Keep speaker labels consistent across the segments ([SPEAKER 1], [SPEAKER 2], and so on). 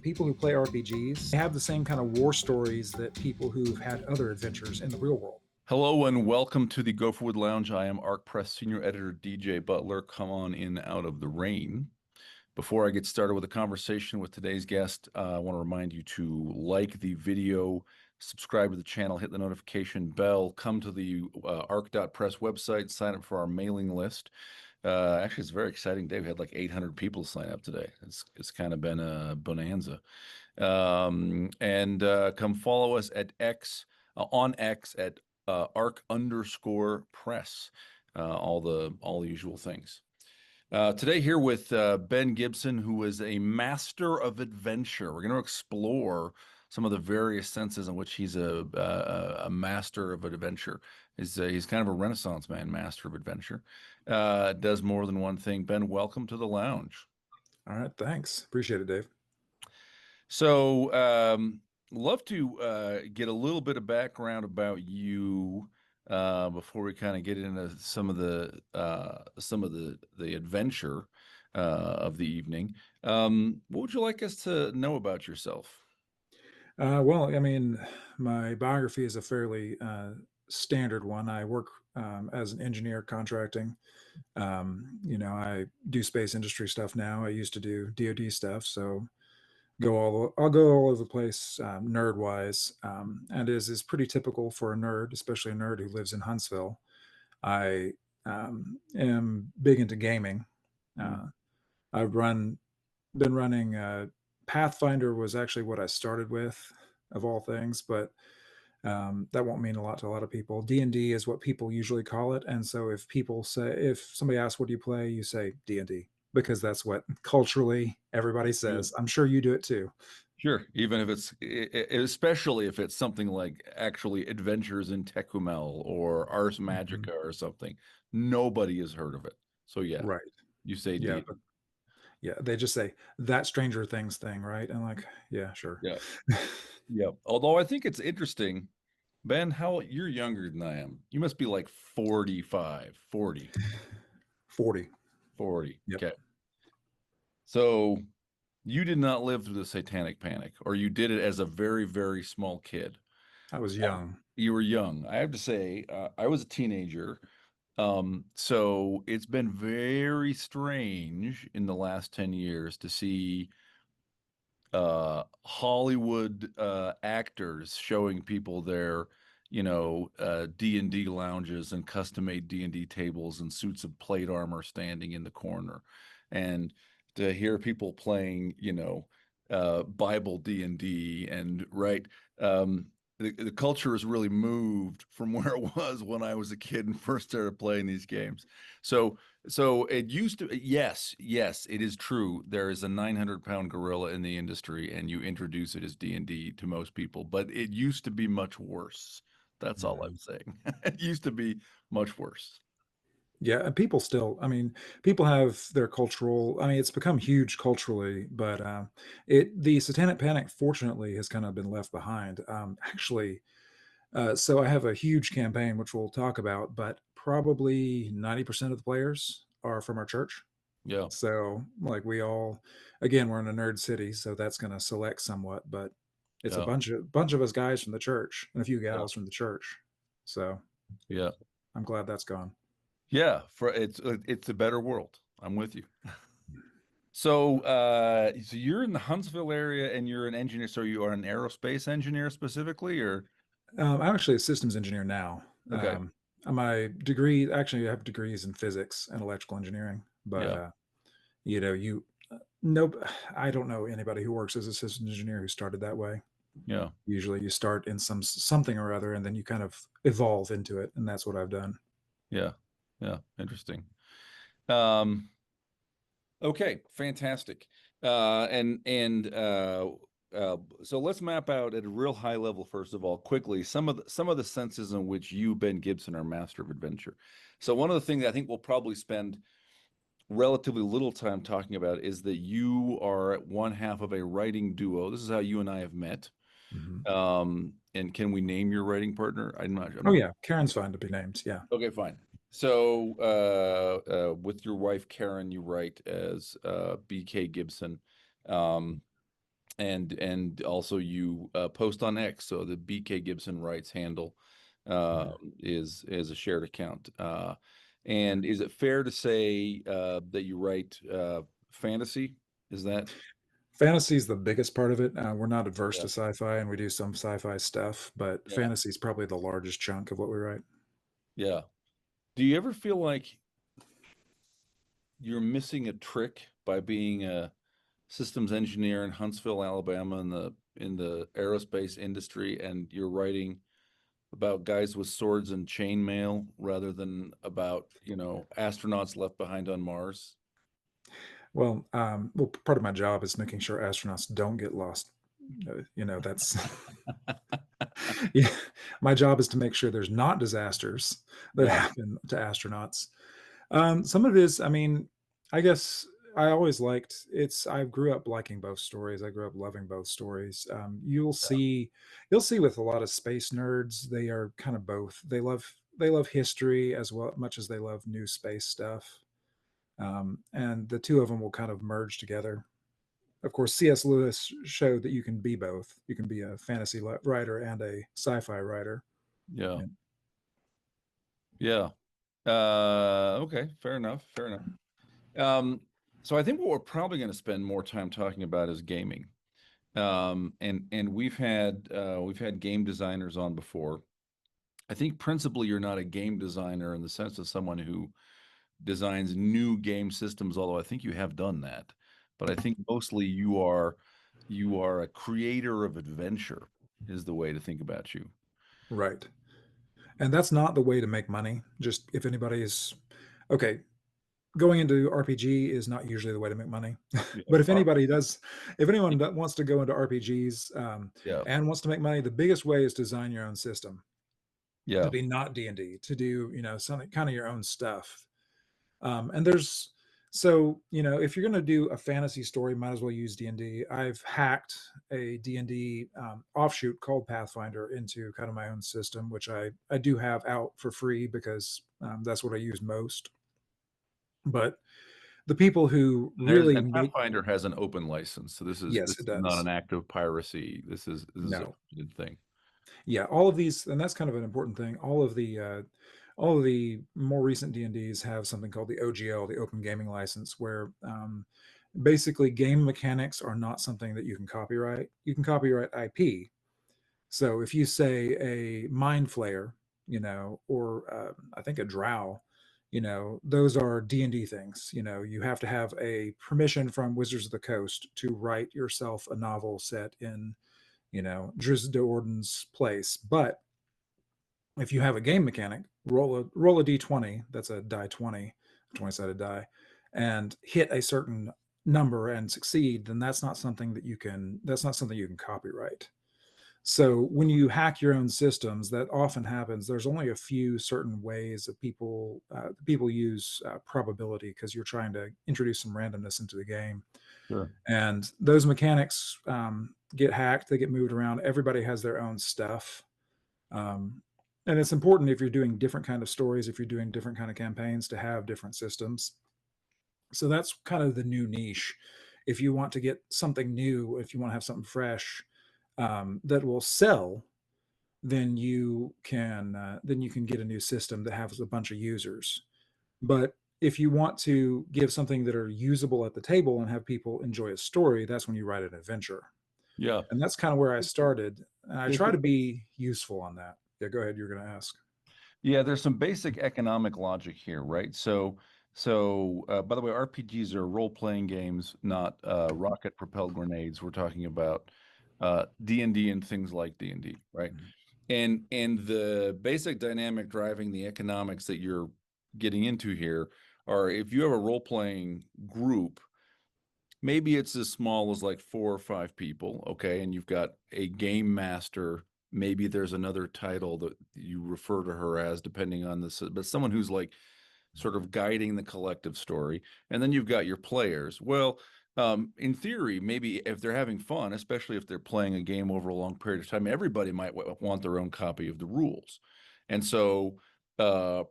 [SPEAKER 1] People who play RPGs have the same kind of war stories that people who've had other adventures in the real world.
[SPEAKER 2] Hello and welcome to the Gopherwood Lounge. I am Arc Press Senior Editor DJ Butler. Come on in out of the rain. Before I get started with the conversation with today's guest, I want to remind you to like the video, subscribe to the channel, hit the notification bell, come to the arc.press website, sign up for our mailing list. Actually, it's a very exciting day. We had like 800 people sign up today. It's kind of been a bonanza. And come follow us at X on X at arc_press. All the usual things. Today here with Ben Gibson, who is a master of adventure. We're going to explore some of the various senses in which he's a master of adventure. He's kind of a Renaissance man, master of adventure. Does more than one thing. Ben, welcome to the lounge.
[SPEAKER 1] All right, thanks. Appreciate it, Dave.
[SPEAKER 2] So, love to get a little bit of background about you before we kind of get into some of the adventure of the evening. What would you like us to know about yourself?
[SPEAKER 1] Well, I mean, my biography is a fairly standard one. I work as an engineer contracting. I do space industry stuff now. I used to do DoD stuff, so I'll go all over the place, nerd wise, and is pretty typical for a nerd, especially a nerd who lives in Huntsville. I am big into gaming.
[SPEAKER 2] Mm.
[SPEAKER 1] Uh, I've been running. Pathfinder was actually what I started with, of all things, but that won't mean a lot to a lot of people. D&D is what people usually call it, and so if somebody asks what do you play, you say D&D because that's what culturally everybody
[SPEAKER 2] Sure.
[SPEAKER 1] says. I'm sure you do it too.
[SPEAKER 2] Sure. Even if especially if it's something like actually Adventures in Tecumel or Ars
[SPEAKER 1] Mhm.
[SPEAKER 2] Magica or something, nobody has heard of it. So yeah,
[SPEAKER 1] Right.
[SPEAKER 2] you say
[SPEAKER 1] Yeah,
[SPEAKER 2] D.
[SPEAKER 1] but yeah, they just say that Stranger Things thing, right? And like, yeah, sure.
[SPEAKER 2] Yeah. Yeah. Although I think it's interesting, Ben, how you're younger than I am. You must be like 45, 40,
[SPEAKER 1] 40.
[SPEAKER 2] 40.
[SPEAKER 1] Yep.
[SPEAKER 2] Okay. So you did not live through the Satanic Panic, or you did it as a very, very small kid.
[SPEAKER 1] I was young.
[SPEAKER 2] You were young. I have to say, I was a teenager. So it's been very strange in the last 10 years to see Hollywood actors showing people their, D&D lounges and custom-made D&D tables and suits of plate armor standing in the corner. And to hear people playing, Bible D&D and right, the culture has really moved from where it was when I was a kid and first started playing these games. So it used to, yes, it is true. There is a 900-pound gorilla in the industry, and you introduce it as D&D to most people, but it used to be much worse. That's all I'm
[SPEAKER 1] Mhm.
[SPEAKER 2] saying. It used to be much worse.
[SPEAKER 1] Yeah, and people still, I mean, people have their cultural, I mean, it's become huge culturally, but the Satanic Panic, fortunately, has kind of been left behind. Actually, so I have a huge campaign, which we'll talk about, but probably 90% of the players are from our church.
[SPEAKER 2] Yeah,
[SPEAKER 1] So, like, again, we're in a nerd city, so that's going to select somewhat, but it's a
[SPEAKER 2] yeah,
[SPEAKER 1] bunch of us guys from the church and a few
[SPEAKER 2] yeah,
[SPEAKER 1] gals from the church. So
[SPEAKER 2] yeah,
[SPEAKER 1] I'm glad that's gone.
[SPEAKER 2] yeah. For it's a better world. I'm with you. So you're in the Huntsville area, and you're an engineer. So you are an aerospace engineer specifically, or
[SPEAKER 1] I'm actually a systems engineer now.
[SPEAKER 2] okay,
[SPEAKER 1] My degree, actually, I have degrees in physics and electrical engineering, but
[SPEAKER 2] yeah,
[SPEAKER 1] you know, you nope, I don't know anybody who works as a systems engineer who started that way.
[SPEAKER 2] yeah,
[SPEAKER 1] Usually, you start in something or other, and then you kind of evolve into it, and that's what I've done.
[SPEAKER 2] yeah, yeah. Interesting. Um, Okay, fantastic. So let's map out at a real high level, first of all, quickly, some of the senses in which you, Ben Gibson, are master of adventure. So one of the things I think we'll probably spend relatively little time talking about is that you are one half of a writing duo. This is how you and I have met.
[SPEAKER 1] Mhm.
[SPEAKER 2] And can we name your writing partner? I'm
[SPEAKER 1] Oh
[SPEAKER 2] not
[SPEAKER 1] yeah, Karen's fine to be named. Yeah.
[SPEAKER 2] Okay, fine. So, with your wife Karen, you write as BK Gibson. Um, and also you post on X, so the BK Gibson Writes handle
[SPEAKER 1] Mhm.
[SPEAKER 2] is a shared account. And is it fair to say that you write fantasy? Is that
[SPEAKER 1] Fantasy is the biggest part of it. We're not adverse
[SPEAKER 2] yeah,
[SPEAKER 1] to sci-fi, and we do some sci-fi stuff, but
[SPEAKER 2] yeah,
[SPEAKER 1] fantasy is probably the largest chunk of what we write.
[SPEAKER 2] yeah. Do you ever feel like you're missing a trick by being a systems engineer in Huntsville, Alabama, in the aerospace industry, and you're writing about guys with swords and chainmail rather than about, astronauts left behind on Mars?
[SPEAKER 1] Well, part of my job is making sure astronauts don't get lost. That's yeah. My job is to make sure there's not disasters that
[SPEAKER 2] Yeah,
[SPEAKER 1] happen to astronauts. Some of it is, I mean, I guess I always liked it's I grew up liking both stories. I grew up loving both stories. You'll see with a lot of space nerds, they are kind of both. They love history as well much as they love new space stuff. And the two of them will kind of merge together. Of course, C.S. Lewis showed that you can be both. You can be a fantasy writer and a sci-fi writer.
[SPEAKER 2] yeah,
[SPEAKER 1] And
[SPEAKER 2] yeah. Okay, fair enough, fair enough. Um, so I think what we're probably going to spend more time talking about is gaming. And we've had game designers on before. I think principally you're not a game designer in the sense of someone who designs new game systems, although I think you have done that. But I think mostly you are a creator of adventure is the way to think about you.
[SPEAKER 1] right. And that's not the way to make money. Just if anybody is okay, going into RPG is not usually the way to make money.
[SPEAKER 2] Yeah.
[SPEAKER 1] But if anyone that wants to go into RPGs
[SPEAKER 2] Yeah.
[SPEAKER 1] and wants to make money, the biggest way is to design your own system to
[SPEAKER 2] Yeah.
[SPEAKER 1] be not D&D, to do something kind of your own stuff. And there's so if you're going to do a fantasy story, might as well use D&D. I've hacked a D&D offshoot called Pathfinder into kind of my own system, which I do have out for free because that's what I use most. But the people who
[SPEAKER 2] And there's
[SPEAKER 1] really
[SPEAKER 2] and
[SPEAKER 1] make
[SPEAKER 2] Pathfinder has an open license, so this is
[SPEAKER 1] yes,
[SPEAKER 2] this
[SPEAKER 1] it
[SPEAKER 2] is not
[SPEAKER 1] does.
[SPEAKER 2] an act of piracy. This is a
[SPEAKER 1] No,
[SPEAKER 2] good thing.
[SPEAKER 1] yeah, all of these, and that's kind of an important thing. All of the more recent D&Ds have something called the OGL, the Open Gaming License, where basically game mechanics are not something that you can copyright. You can copyright IP. So if you say a mind flayer, or I think a drow, those are D&D things. You have to have a permission from Wizards of the Coast to write yourself a novel set in, Drizzt Do'Urden's place. But if you have a game mechanic, roll a d20, that's a die 20, 20-sided die, and hit a certain number and succeed, then that's not something you can copyright. So when you hack your own systems, that often happens. There's only a few certain ways that people use probability because you're trying to introduce some randomness into the game,
[SPEAKER 2] Sure.
[SPEAKER 1] and those mechanics get hacked. They get moved around. Everybody has their own stuff, um, and it's important if you're doing different kind of stories, if you're doing different kind of campaigns, to have different systems. So that's kind of the new niche. If you want to get something new, if you want to have something fresh that will sell, then you can get a new system that has a bunch of users. But if you want to give something that are usable at the table and have people enjoy a story, that's when you write an adventure.
[SPEAKER 2] Yeah.
[SPEAKER 1] And that's kind of where I started. And I
[SPEAKER 2] There's
[SPEAKER 1] try to be useful on that. Yeah, go ahead. You're going to ask.
[SPEAKER 2] Yeah, there's some basic economic logic here, right? So, by the way, RPGs are role-playing games, not rocket-propelled grenades. We're talking about D&D and things like D&D, right?
[SPEAKER 1] Mhm.
[SPEAKER 2] And the basic dynamic driving the economics that you're getting into here are if you have a role-playing group, maybe it's as small as like 4 or 5 people, okay, and you've got a game master. Maybe there's another title that you refer to her as, depending on this, but someone who's like sort of guiding the collective story. And then you've got your players. Well, in theory, maybe if they're having fun, especially if they're playing a game over a long period of time, everybody might want their own copy of the rules. And so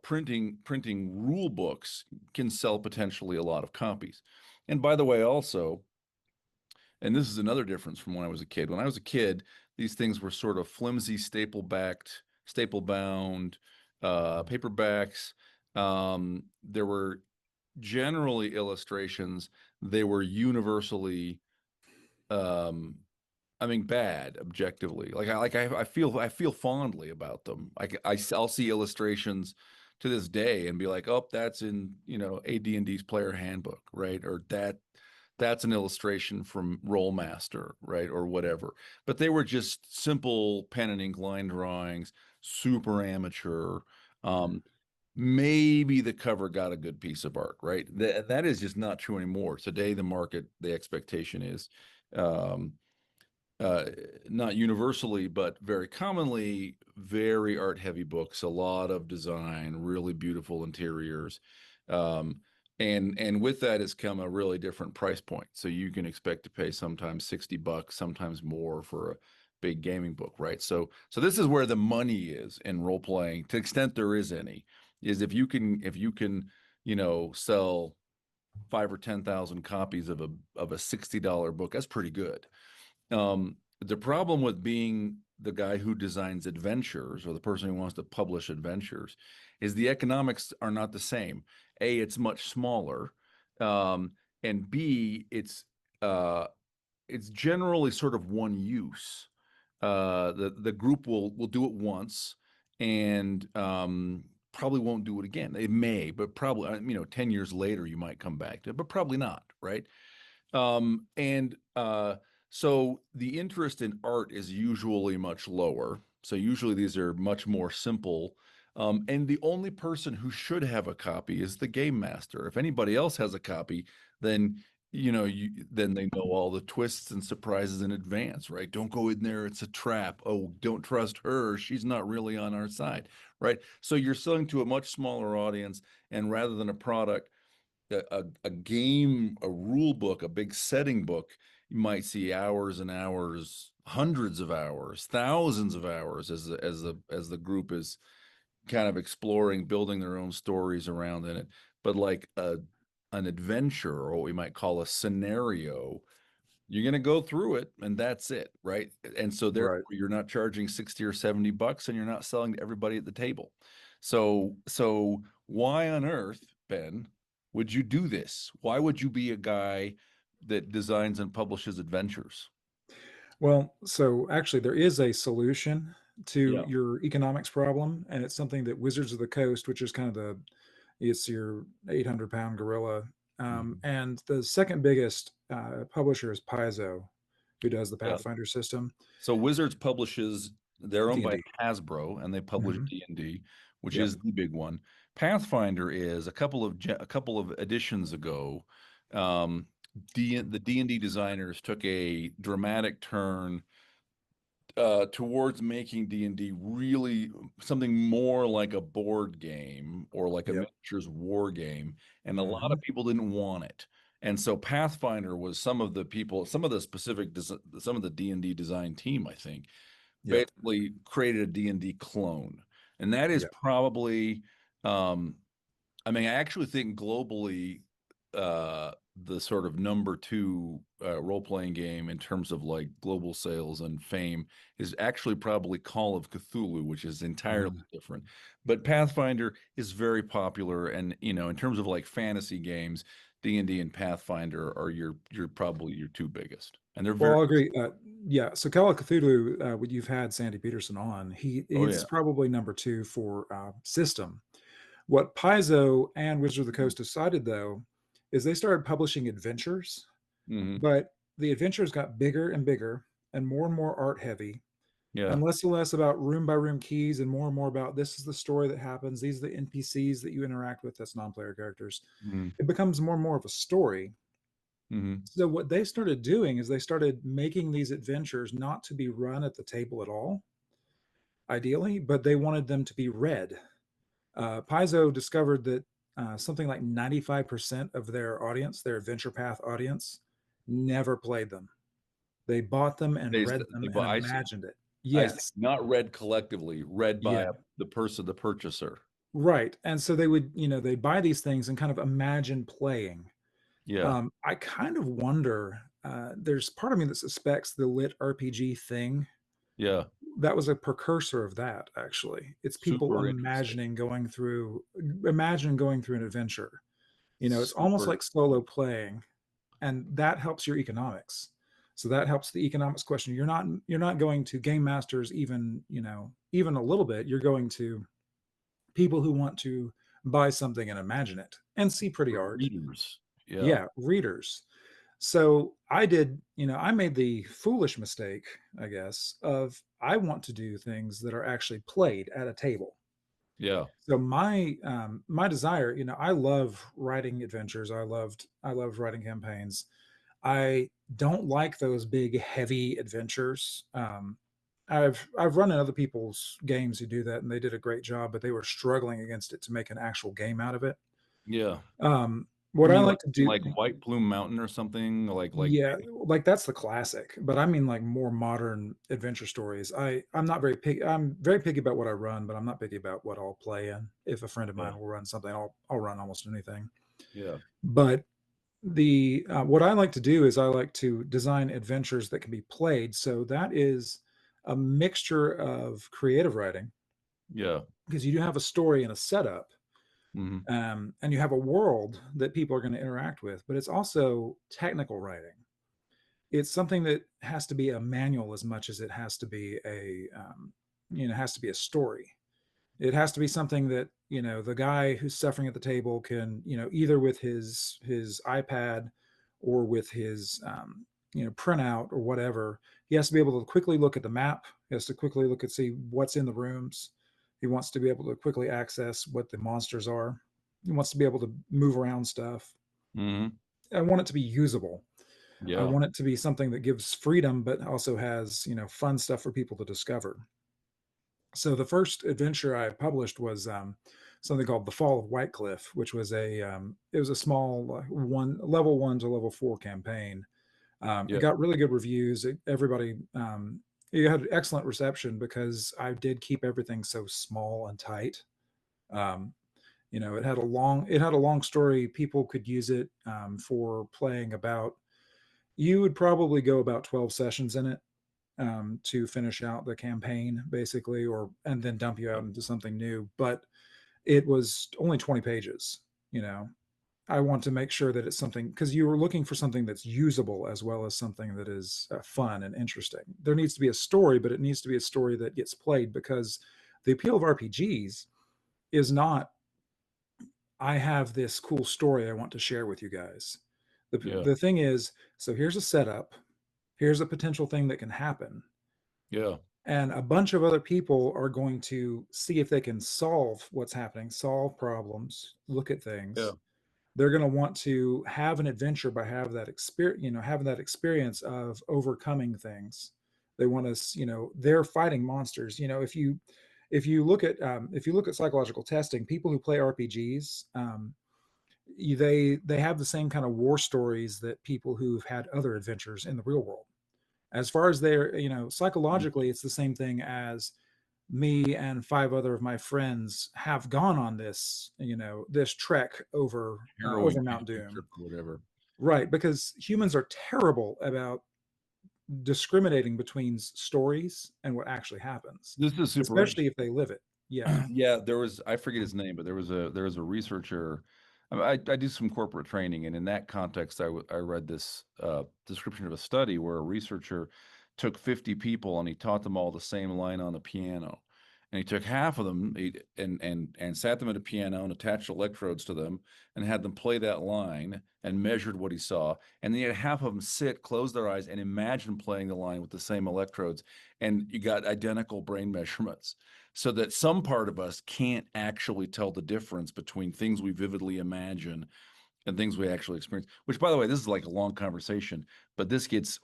[SPEAKER 2] printing rule books can sell potentially a lot of copies. And by the way, also, And this is another difference from when I was a kid. When I was a kid, these things were sort of flimsy, staple bound, paperbacks. There were generally illustrations. They were universally, um, I mean, bad objectively. I feel fondly about them. I'll see illustrations to this day and be like, oh, that's in, AD&D's player handbook, right? Or that's an illustration from Rollmaster, right? Or whatever. But they were just simple pen and ink line drawings, super amateur. Um, Maybe the cover got a good piece of art, right? That is just not true anymore. Today, the expectation is, um, uh, not universally, but very commonly, very art heavy books, a lot of design, really beautiful interiors. Um, and with that has come a really different price point. So you can expect to pay sometimes $60, sometimes more for a big gaming book, right? So this is where the money is in role playing, to the extent there is any, is if you can, sell 5 or 10,000 copies of a $60 book, that's pretty good. The problem with being the guy who designs adventures, or the person who wants to publish adventures, is the economics are not the same. A, it's much smaller, um, and B, uh, it's generally sort of one use. The group will do it once, and probably won't do it again. It may, but probably, 10 years later you might come back to it, but probably not, right? And so the interest in art is usually much lower. So usually these are much more simple. And the only person who should have a copy is the game master. If anybody else has a copy, then then they know all the twists and surprises in advance, right? Don't go in there, it's a trap. Oh, don't trust her, she's not really on our side, right? So you're selling to a much smaller audience, and rather than a product, a game, a rule book, a big setting book, you might see hours and hours, hundreds of hours, thousands of hours as the group is kind of exploring, building their own stories around in it. But like an adventure, or what we might call a scenario, you're going to go through it and that's it, right? And so therefore
[SPEAKER 1] Right.
[SPEAKER 2] you're not charging 60 or $70, and you're not selling to everybody at the table. So why on earth, Ben, would you do this? Why would you be a guy that designs and publishes adventures?
[SPEAKER 1] Well, so actually, there is a solution to
[SPEAKER 2] Yeah.
[SPEAKER 1] your economics problem, and it's something that Wizards of the Coast, which is kind of it's your 800-pound gorilla,
[SPEAKER 2] Mhm.
[SPEAKER 1] and the second biggest publisher is Paizo, who does the
[SPEAKER 2] Yeah.
[SPEAKER 1] Pathfinder system,
[SPEAKER 2] So Wizards publishes, they're owned
[SPEAKER 1] D and
[SPEAKER 2] by
[SPEAKER 1] D.
[SPEAKER 2] Hasbro, and they publish
[SPEAKER 1] Mhm.
[SPEAKER 2] D&D, which
[SPEAKER 1] Yep.
[SPEAKER 2] is the big one. Pathfinder is a couple of editions ago. Um, the D&D designers took a dramatic turn towards making D&D really something more like a board game, or like a
[SPEAKER 1] Yep.
[SPEAKER 2] miniatures war game, and a lot of
[SPEAKER 1] Mhm.
[SPEAKER 2] people didn't want it. And so Pathfinder was some of the people, some of the D&D design team, I think,
[SPEAKER 1] Yep.
[SPEAKER 2] basically created a D&D clone. And that is
[SPEAKER 1] Yep.
[SPEAKER 2] probably, um, I mean, I actually think globally, the sort of number two role-playing game in terms of like global sales and fame is actually probably Call of Cthulhu, which is entirely
[SPEAKER 1] Mhm.
[SPEAKER 2] different. But Pathfinder is very popular, and in terms of like fantasy games, D&D and Pathfinder are your probably your two biggest, and they're
[SPEAKER 1] Well,
[SPEAKER 2] very.
[SPEAKER 1] I'll agree. Yeah, so Call of Cthulhu, when you've had Sandy Peterson on,
[SPEAKER 2] Oh yeah.
[SPEAKER 1] he's probably number two for system. What Paizo and Wizards of the
[SPEAKER 2] Mhm.
[SPEAKER 1] Coast decided, though, is they started publishing adventures,
[SPEAKER 2] Mhm.
[SPEAKER 1] but the adventures got bigger and more art heavy,
[SPEAKER 2] Yeah.
[SPEAKER 1] and less about room by room keys and more about this is the story that happens. These are the NPCs that you interact with. That's non-player characters.
[SPEAKER 2] Mhm.
[SPEAKER 1] It becomes more and more of a story.
[SPEAKER 2] Mhm.
[SPEAKER 1] So what they started doing is they started making these adventures not to be run at the table at all, ideally, but they wanted them to be read. Paizo discovered that something like 95% of their audience, their adventure path audience, never played them. They bought them and read them and
[SPEAKER 2] I see.
[SPEAKER 1] imagined it.
[SPEAKER 2] I see.
[SPEAKER 1] Yes.
[SPEAKER 2] Not read collectively, read by
[SPEAKER 1] Yeah.
[SPEAKER 2] the purchaser.
[SPEAKER 1] Right. And so they would, they buy these things and kind of imagine playing.
[SPEAKER 2] Yeah.
[SPEAKER 1] I kind of wonder. there's part of me that suspects the lit RPG thing,
[SPEAKER 2] Yeah.
[SPEAKER 1] that was a precursor of that, actually. It's people
[SPEAKER 2] Super interesting.
[SPEAKER 1] imagining going through an adventure. You know, it's almost
[SPEAKER 2] Super
[SPEAKER 1] like solo playing, and that helps your economics. So that helps the economics question. You're not going to game masters even, even a little bit. You're going to people who want to buy something and imagine it and see pretty art.
[SPEAKER 2] readers. Yeah.
[SPEAKER 1] Yeah, readers. So I made the foolish mistake, I guess, of I want to do things that are actually played at a table.
[SPEAKER 2] Yeah.
[SPEAKER 1] So my desire, I love writing adventures. I loved writing campaigns. I don't like those big, heavy adventures. I've run in other people's games who do that, and they did a great job, but they were struggling against it to make an actual game out of it.
[SPEAKER 2] Yeah.
[SPEAKER 1] What
[SPEAKER 2] You
[SPEAKER 1] I
[SPEAKER 2] mean
[SPEAKER 1] like to do,
[SPEAKER 2] like White Plume Mountain or something? Like
[SPEAKER 1] yeah, like that's the classic, but I mean like more modern adventure stories. I'm not very picky. I'm very picky about what I run, but I'm not picky about what I'll play in. If a friend of
[SPEAKER 2] yeah,
[SPEAKER 1] mine will run something, I'll run almost anything.
[SPEAKER 2] yeah,
[SPEAKER 1] But the what I like to do is I like to design adventures that can be played. So that is a mixture of creative writing
[SPEAKER 2] yeah.
[SPEAKER 1] because you do have a story and a setup,
[SPEAKER 2] Mhm.
[SPEAKER 1] and you have a world that people are going to interact with. But it's also technical writing. It's something that has to be a manual as much as it has to be has to be a story. It has to be something that, the guy who's suffering at the table can, either with his iPad or with his printout or whatever, he has to be able to quickly look at the map. He has to quickly look and see what's in the rooms. He wants to be able to quickly access what the monsters are. He wants to be able to move around stuff.
[SPEAKER 2] Mhm.
[SPEAKER 1] I want it to be usable. I
[SPEAKER 2] Yeah,
[SPEAKER 1] want it to be something that gives freedom, but also has, fun stuff for people to discover. So the first adventure I published was something called The Fall of Whitecliff, which was it was a small one level 1 to level 4 campaign. It
[SPEAKER 2] yeah.
[SPEAKER 1] got really good reviews. Everybody it had excellent reception because I did keep everything so small and tight. Um, it had a long story. People could use it for playing about. You would probably go about 12 sessions in it to finish out the campaign, basically, or and then dump you out into something new. But it was only 20 pages. You know, I want to make sure that it's something because you were looking for something that's usable as well as something that is fun and interesting. There needs to be a story, but it needs to be a story that gets played because the appeal of RPGs is not I have this cool story I want to share with you guys. The
[SPEAKER 2] Yeah,
[SPEAKER 1] the thing is, so here's a setup, here's a potential thing that can happen,
[SPEAKER 2] yeah,
[SPEAKER 1] and a bunch of other people are going to see if they can solve what's happening, solve problems, look at
[SPEAKER 2] yeah.
[SPEAKER 1] things. They're going to want to have an adventure by having that experience of overcoming things. They want to, they're fighting monsters. If you look at psychological testing, people who play RPGs, they have the same kind of war stories that people who've had other adventures in the real world. As far as their,
[SPEAKER 2] Mhm.
[SPEAKER 1] psychologically, it's the same thing as me and five other of my friends have gone on this trek over
[SPEAKER 2] Harrowing
[SPEAKER 1] Mount
[SPEAKER 2] camping
[SPEAKER 1] Doom.
[SPEAKER 2] trip or whatever.
[SPEAKER 1] Right, because humans are terrible about discriminating between stories and what actually happens,
[SPEAKER 2] This is super
[SPEAKER 1] especially
[SPEAKER 2] interesting.
[SPEAKER 1] if they live it. Yeah.
[SPEAKER 2] Yeah, there was I forget his name, but there was a researcher. I do some corporate training, and in that context, I read this description of a study where a researcher took 50 people and he taught them all the same line on the piano. And he took half of them and sat them at a piano and attached electrodes to them and had them play that line and measured what he saw. And then he had half of them sit, close their eyes, and imagine playing the line with the same electrodes. And you got identical brain measurements so that some part of us can't actually tell the difference between things we vividly imagine and things we actually experience. Which, by the way, this is like a long conversation, but this gets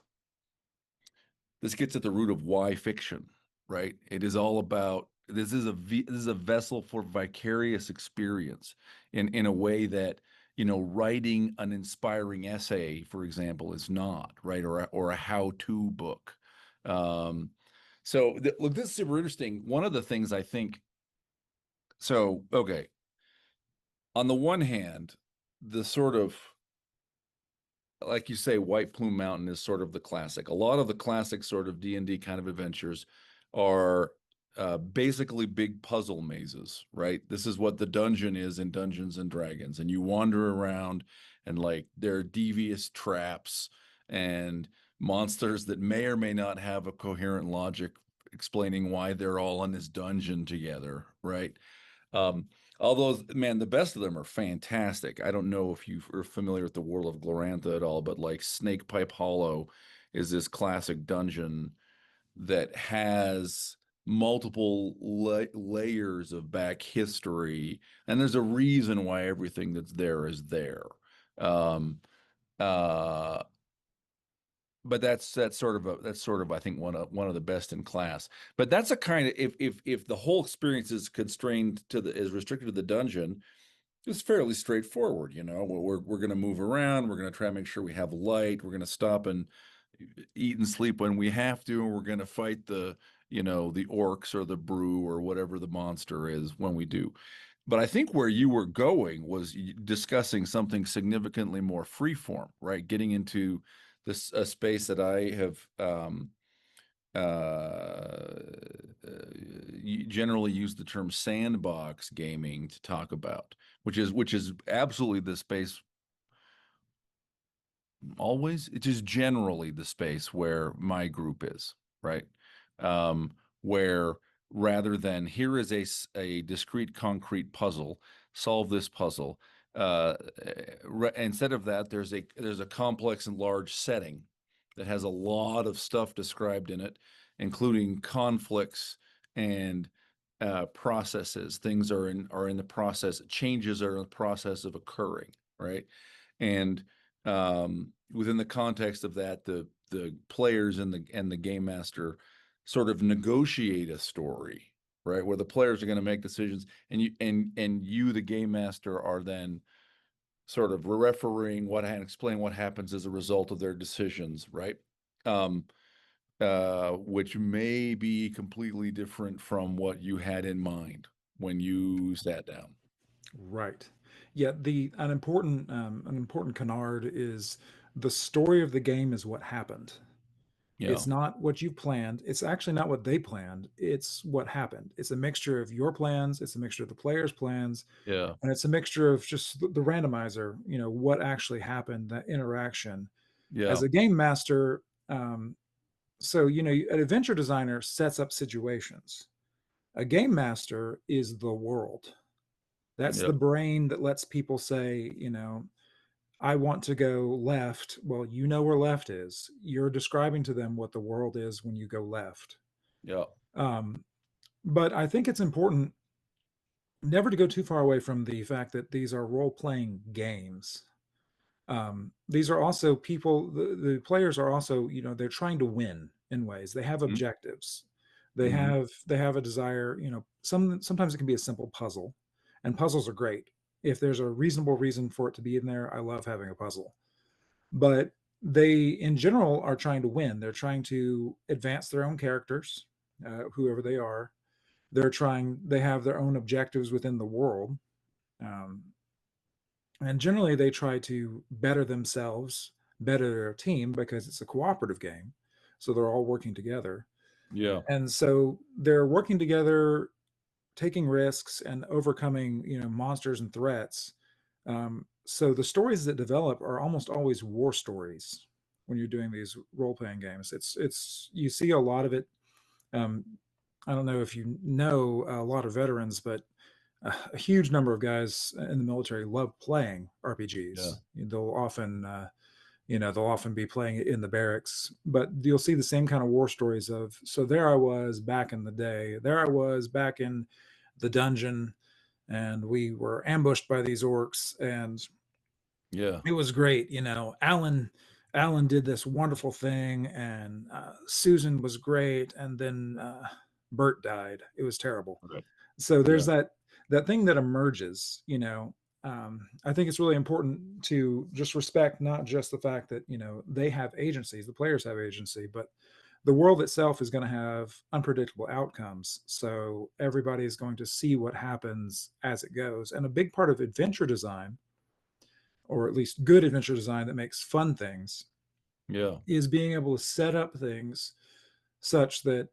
[SPEAKER 2] at the root of why fiction, right? It is all about this is a vessel for vicarious experience in a way that writing an inspiring essay, for example, is not, right, or a how-to book. Um, look, this is super interesting. One of the things I think okay, on the one hand, the sort of like you say, White Plume Mountain is sort of the classic. A lot of the classic sort of D&D kind of adventures are basically big puzzle mazes, right? This is what the dungeon is in Dungeons and Dragons, and you wander around, and like there are devious traps and monsters that may or may not have a coherent logic explaining why they're all in this dungeon together, right? Um, Although, man, the best of them are fantastic. I don't know if you are familiar with the world of Glorantha at all, but like Snake Pipe Hollow is this classic dungeon that has multiple layers of back history, and there's a reason why everything that's there is there. Um, uh, but that's sort of I think one of the best in class. But that's a kind of if the whole experience is constrained to the is restricted to the dungeon, it's fairly straightforward. You know, we're going to move around, we're going to try to make sure we have light, we're going to stop and eat and sleep when we have to, and we're going to fight the the orcs or the brew or whatever the monster is when we do. But I think where you were going was discussing something significantly more freeform, right? Getting into this a space that I have generally use the term sandbox gaming to talk about, which is absolutely the space always it is generally the space where my group is, right? Where rather than here is a discrete concrete puzzle, solve this puzzle. Instead of that, there's a complex and large setting that has a lot of stuff described in it, including conflicts and processes. Things are in the process. Changes are in the process of occurring, right? And within the context of that, the players and the game master sort of negotiate a story, right? Where the players are going to make decisions, and you, the game master, are then sort of refereeing what and explain what happens as a result of their decisions, right? Um, which may be completely different from what you had in mind when you sat down.
[SPEAKER 1] Right. Yeah, the an important canard is the story of the game is what happened.
[SPEAKER 2] Yeah,
[SPEAKER 1] It's not what you planned. It's actually not what they planned. It's what happened. It's a mixture of your plans, it's a mixture of the players' plans,
[SPEAKER 2] yeah,
[SPEAKER 1] and it's a mixture of just the randomizer, what actually happened, that interaction. As
[SPEAKER 2] yeah,
[SPEAKER 1] a game master, so an adventure designer sets up situations. A game master is the world. That's
[SPEAKER 2] yeah,
[SPEAKER 1] the brain that lets people say, I want to go left. Well, you know where left is. You're describing to them what the world is when you go left.
[SPEAKER 2] yeah.
[SPEAKER 1] Um, but I think it's important never to go too far away from the fact that these are role playing games. These are also people, the players are also, they're trying to win in ways. They have
[SPEAKER 2] Mm-hmm.
[SPEAKER 1] objectives. They
[SPEAKER 2] Mm-hmm.
[SPEAKER 1] have a desire, sometimes it can be a simple puzzle, and puzzles are great. If there's a reasonable reason for it to be in there, I love having a puzzle. But they in general are trying to win. They're trying to advance their own characters, whoever they are. They have their own objectives within the world. Um, and generally they try to better themselves, better their team because it's a cooperative game. So they're all working together.
[SPEAKER 2] Yeah.
[SPEAKER 1] And so they're working together, taking risks and overcoming, monsters and threats. So the stories that develop are almost always war stories when you're doing these role-playing games. It's you see a lot of it. Um, I don't know if you know a lot of veterans, but a huge number of guys in the military love playing
[SPEAKER 2] Yeah.
[SPEAKER 1] RPGs. They'll often be playing it in the barracks, but you'll see the same kind of war stories of, so there I was back in the day. There I was back in the dungeon, and we were ambushed by these orcs, and
[SPEAKER 2] Yeah.
[SPEAKER 1] it was great. Alan did this wonderful thing, and Susan was great, and then Bert died. It was terrible.
[SPEAKER 2] Right.
[SPEAKER 1] So there's
[SPEAKER 2] Yeah.
[SPEAKER 1] that thing that emerges. I think it's really important to just respect not just the fact that they have agencies, the players have agency, but the world itself is going to have unpredictable outcomes. So everybody is going to see what happens as it goes. And a big part of adventure design or at least good adventure design that makes fun things,
[SPEAKER 2] Yeah.
[SPEAKER 1] is being able to set up things such that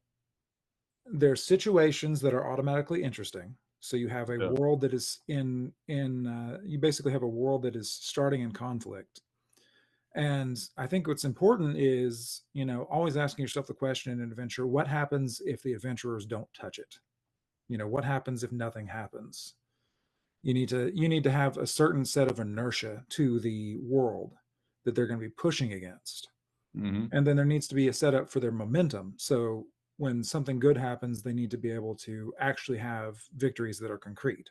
[SPEAKER 1] there's situations that are automatically interesting. So you have a
[SPEAKER 2] Yeah.
[SPEAKER 1] world that is you basically have a world that is starting in conflict. And I think what's important is, always asking yourself the question in an adventure, what happens if the adventurers don't touch it? What happens if nothing happens? You need to have a certain set of inertia to the world that they're going to be pushing against.
[SPEAKER 2] Hmm.
[SPEAKER 1] And then there needs to be a setup for their momentum. So when something good happens, they need to be able to actually have victories that are concrete.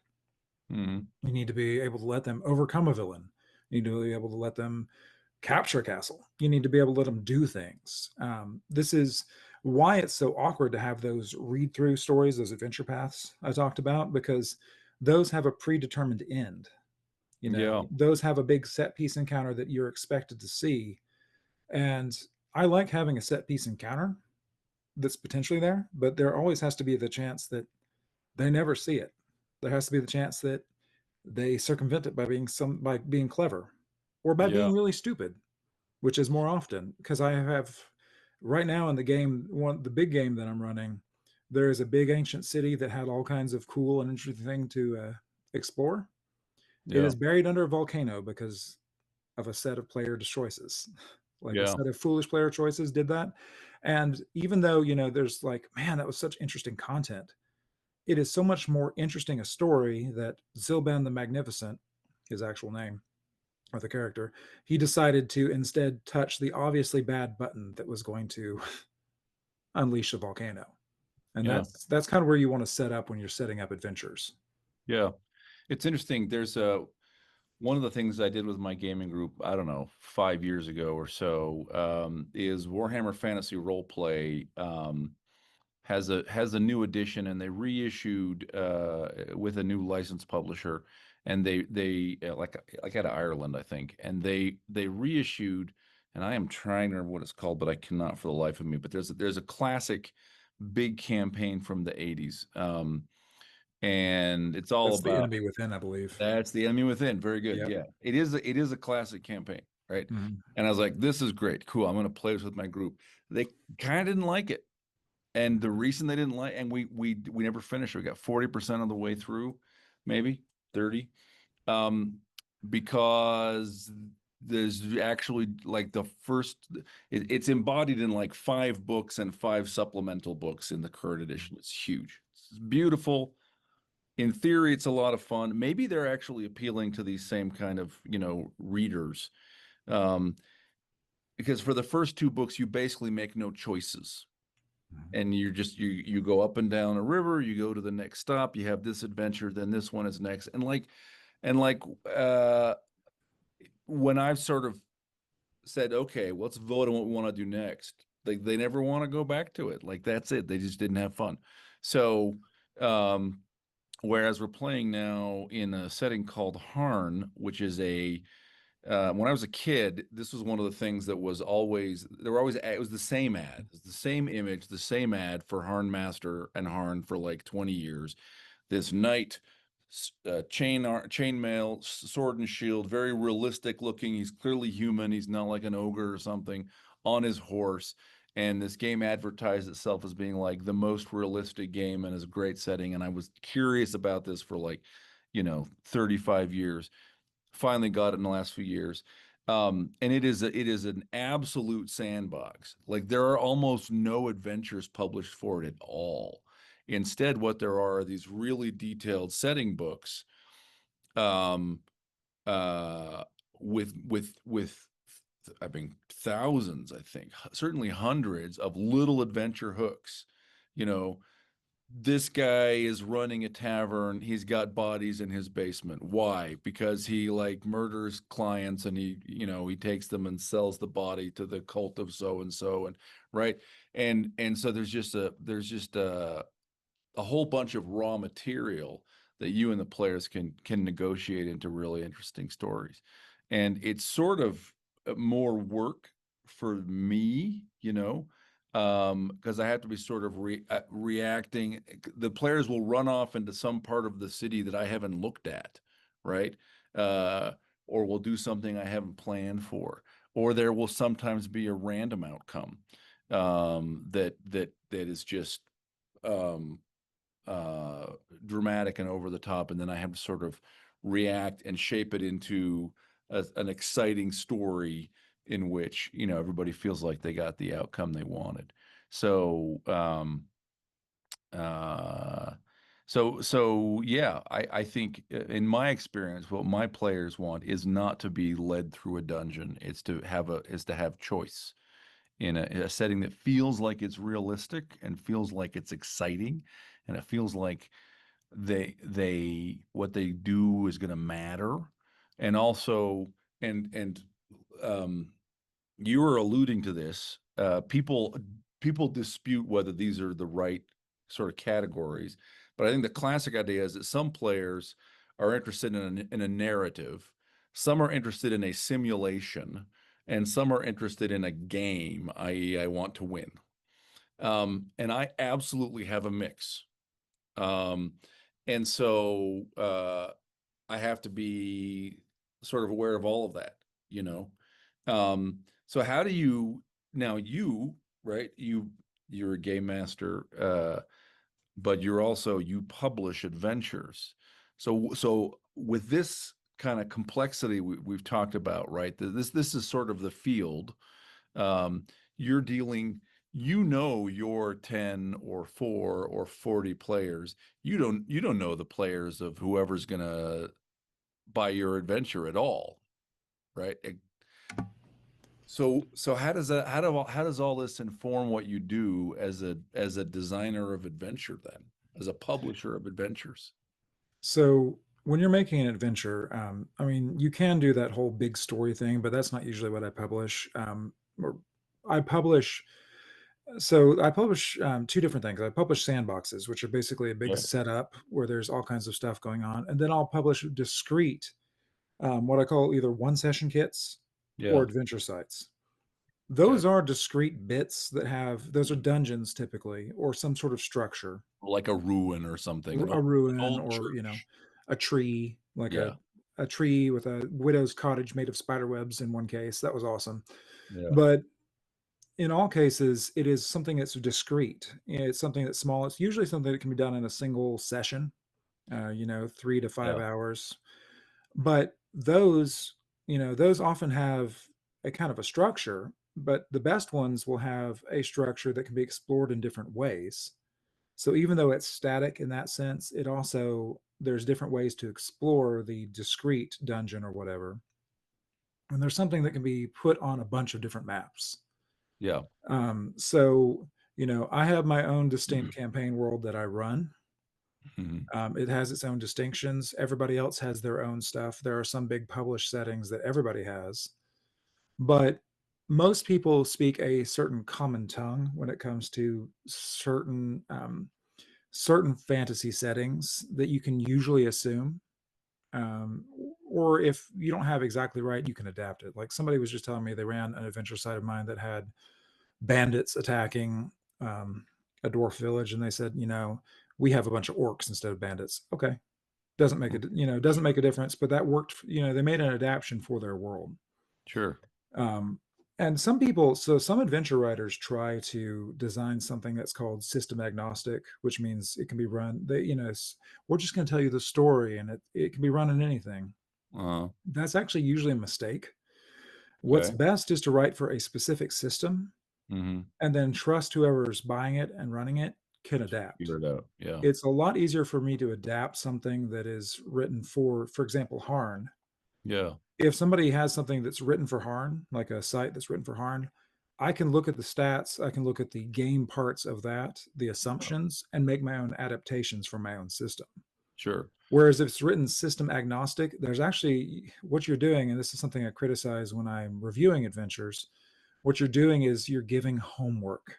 [SPEAKER 2] Hmm.
[SPEAKER 1] You need to be able to let them overcome a villain. You need to be able to let them capture a castle. You need to be able to let them do things. This is why it's so awkward to have those read through stories, those adventure paths I talked about, because those have a predetermined end.
[SPEAKER 2] Yeah.
[SPEAKER 1] Those have a big set piece encounter that you're expected to see. And I like having a set piece encounter that's potentially there, but there always has to be the chance that they never see it. There has to be the chance that they circumvent it by being clever or by
[SPEAKER 2] Yeah.
[SPEAKER 1] being really stupid, which is more often because I have right now in the game, the big game that I'm running, there is a big ancient city that had all kinds of cool and interesting thing to explore. It
[SPEAKER 2] Yeah.
[SPEAKER 1] is buried under a volcano because of a set of player choices. Like a
[SPEAKER 2] Yeah.
[SPEAKER 1] set of foolish player choices did that. And even though, there's like, man, that was such interesting content. It is so much more interesting a story that Zilban the Magnificent, his actual name, or the character, he decided to instead touch the obviously bad button that was going to unleash a volcano. And
[SPEAKER 2] Yeah.
[SPEAKER 1] that's kind of where you want to set up when you're setting up adventures.
[SPEAKER 2] Yeah. It's interesting. There's a one of the things I did with my gaming group, I don't know, 5 years ago or so, is Warhammer Fantasy Roleplay has a new edition, and they reissued with a new license publisher, and they like out of Ireland, I think, and they reissued, and I am trying to remember what it's called, but I cannot for the life of me. But there's a classic big campaign from the 80s, and it's all
[SPEAKER 1] That's the
[SPEAKER 2] about
[SPEAKER 1] enemy within, I believe.
[SPEAKER 2] that's the enemy within. Very good.
[SPEAKER 1] Yep.
[SPEAKER 2] Yeah. It is a classic campaign, right?
[SPEAKER 1] Mhm.
[SPEAKER 2] And I was like, this is great. Cool. I'm going to play this with my group. They kind of didn't like it. And the reason they didn't like, and we never finished. We got 40% of the way through, maybe 30. Um, because there's actually like the first it's embodied in like 5 books and 5 supplemental books in the current edition. It's huge. It's beautiful. In theory, it's a lot of fun. Maybe they're actually appealing to these same kind of, readers. Um, because for the first 2 books, you basically make no choices.
[SPEAKER 1] Mhm.
[SPEAKER 2] And you go up and down a river, you go to the next stop, you have this adventure, then this one is next. And when I've sort of said, okay, let's vote on what we want to do next, they never want to go back to it. Like that's it. They just didn't have fun. So um whereas we're playing now in a setting called Harn, which is when I was a kid, this was one of the things that was always, there were always, it was the same ad, it's the same image, the same ad for Harn Master and Harn for like 20 years. This knight, chainmail, sword and shield, very realistic looking. He's clearly human. He's not like an ogre or something on his horse. And this game advertised itself as being like the most realistic game and is a great setting. And I was curious about this for like, 35 years. Finally got it in the last few years. And it is an absolute sandbox. Like there are almost no adventures published for it at all. Instead, what there are these really detailed setting books, um, uh, with I mean thousands, I think, certainly hundreds of little adventure hooks. You know, this guy is running a tavern. He's got bodies in his basement. Why? Because he like murders clients and he takes them and sells the body to the cult of so and so and right. And so there's just a whole bunch of raw material that you and the players can negotiate into really interesting stories. And it's sort of more work for me, because I have to be sort of reacting. The players will run off into some part of the city that I haven't looked at, right? Uh, or we'll do something I haven't planned for, or there will sometimes be a random outcome that is just um, uh, dramatic and over the top, and then I have to sort of react and shape it into an exciting story in which everybody feels like they got the outcome they wanted. So uh, so yeah, I think in my experience, what my players want is not to be led through a dungeon. Is to have choice in a setting that feels like it's realistic and feels like it's exciting, and it feels like they what they do is going to matter, and also and um you were alluding to this. People dispute whether these are the right sort of categories, but I think the classic idea is that some players are interested in a narrative, some are interested in a simulation, and some are interested in a game, i.e., I want to win. And I absolutely have a mix. Um, and so I have to be sort of aware of all of that, you know. So how do you now you, right? You're a game master, but you publish adventures. So with this kind of complexity we've talked about, right? This is sort of the field. Um, you're dealing, your 10 or 4 or 40 players. You don't know the players of whoever's gonna buy your adventure at all, right? So how does all this inform what you do as a designer of adventure then, as a publisher of adventures?
[SPEAKER 1] So when you're making an adventure, I mean, you can do that whole big story thing, but that's not usually what I publish. Or I publish, so I publish two different things. I publish sandboxes, which are basically a big
[SPEAKER 2] Yeah.
[SPEAKER 1] setup where there's all kinds of stuff going on, and then I'll publish discrete, what I call either one session kits or
[SPEAKER 2] Yeah.
[SPEAKER 1] adventure sites.
[SPEAKER 2] Okay.
[SPEAKER 1] Those are discrete bits that have, those are dungeons typically, or some sort of structure,
[SPEAKER 2] Like a ruin or something,
[SPEAKER 1] a
[SPEAKER 2] an
[SPEAKER 1] ruin,
[SPEAKER 2] old
[SPEAKER 1] or
[SPEAKER 2] church.
[SPEAKER 1] a tree, like
[SPEAKER 2] Yeah.
[SPEAKER 1] a tree with a widow's cottage made of spider webs in one case. That was awesome.
[SPEAKER 2] Yeah.
[SPEAKER 1] But in all cases, it is something that's discrete. It's something that's small. It's usually something that can be done in a single session, 3 to 5
[SPEAKER 2] Yeah.
[SPEAKER 1] hours. But those, those often have a kind of a structure, but the best ones will have a structure that can be explored in different ways. So even though it's static in that sense, it also, there's different ways to explore the discrete dungeon or whatever. And there's something that can be put on a bunch of different maps.
[SPEAKER 2] Yeah.
[SPEAKER 1] So, I have my own distinct campaign world that I run.
[SPEAKER 2] Mhm.
[SPEAKER 1] It has its own distinctions. Everybody else has their own stuff. There are some big published settings that everybody has, but most people speak a certain common tongue when it comes to certain fantasy settings that you can usually assume. Um, or if you don't have exactly right, you can adapt it. Like somebody was just telling me they ran an adventure site of mine that had bandits attacking a dwarf village, and they said, we have a bunch of orcs instead of bandits. Okay, doesn't make a difference, but that worked. They made an adaptation for their world.
[SPEAKER 2] Sure.
[SPEAKER 1] Um, and some adventure writers try to design something that's called system agnostic, which means it can be run. We're just going to tell you the story, and it can be run in anything.
[SPEAKER 2] Uh,
[SPEAKER 1] That's actually usually a mistake. What's
[SPEAKER 2] okay.
[SPEAKER 1] best is to write for a specific system,
[SPEAKER 2] Mhm.
[SPEAKER 1] and then trust whoever's buying it and running it can adapt.
[SPEAKER 2] Figure it out. Yeah.
[SPEAKER 1] It's a lot easier for me to adapt something that is written for example, Harn.
[SPEAKER 2] Yeah.
[SPEAKER 1] If somebody has something that's written for Harn, like a site that's written for Harn, I can look at the stats, I can look at the game parts of that, the
[SPEAKER 2] Yeah.
[SPEAKER 1] assumptions, and make my own adaptations for my own system.
[SPEAKER 2] Sure.
[SPEAKER 1] Whereas if it's written system agnostic, there's actually what you're doing, and this is something I criticize when I'm reviewing adventures. What you're doing is you're giving homework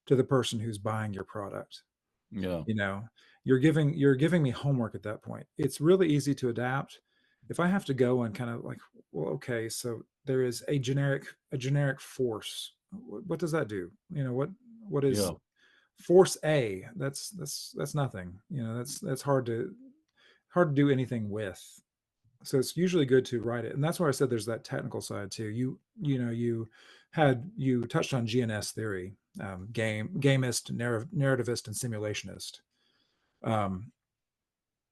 [SPEAKER 1] to the person who's buying your product.
[SPEAKER 2] Yeah.
[SPEAKER 1] You know, you're giving me homework at that point. It's really easy to adapt. If I have to go and kind of like, well, okay, so there is a generic force. What does that do? What is
[SPEAKER 2] Yeah.
[SPEAKER 1] force A? That's nothing. That's hard to do anything with. So it's usually good to write it, and that's why I said there's that technical side too. You touched on GNS theory, gamist, narrativist, and simulationist. Um,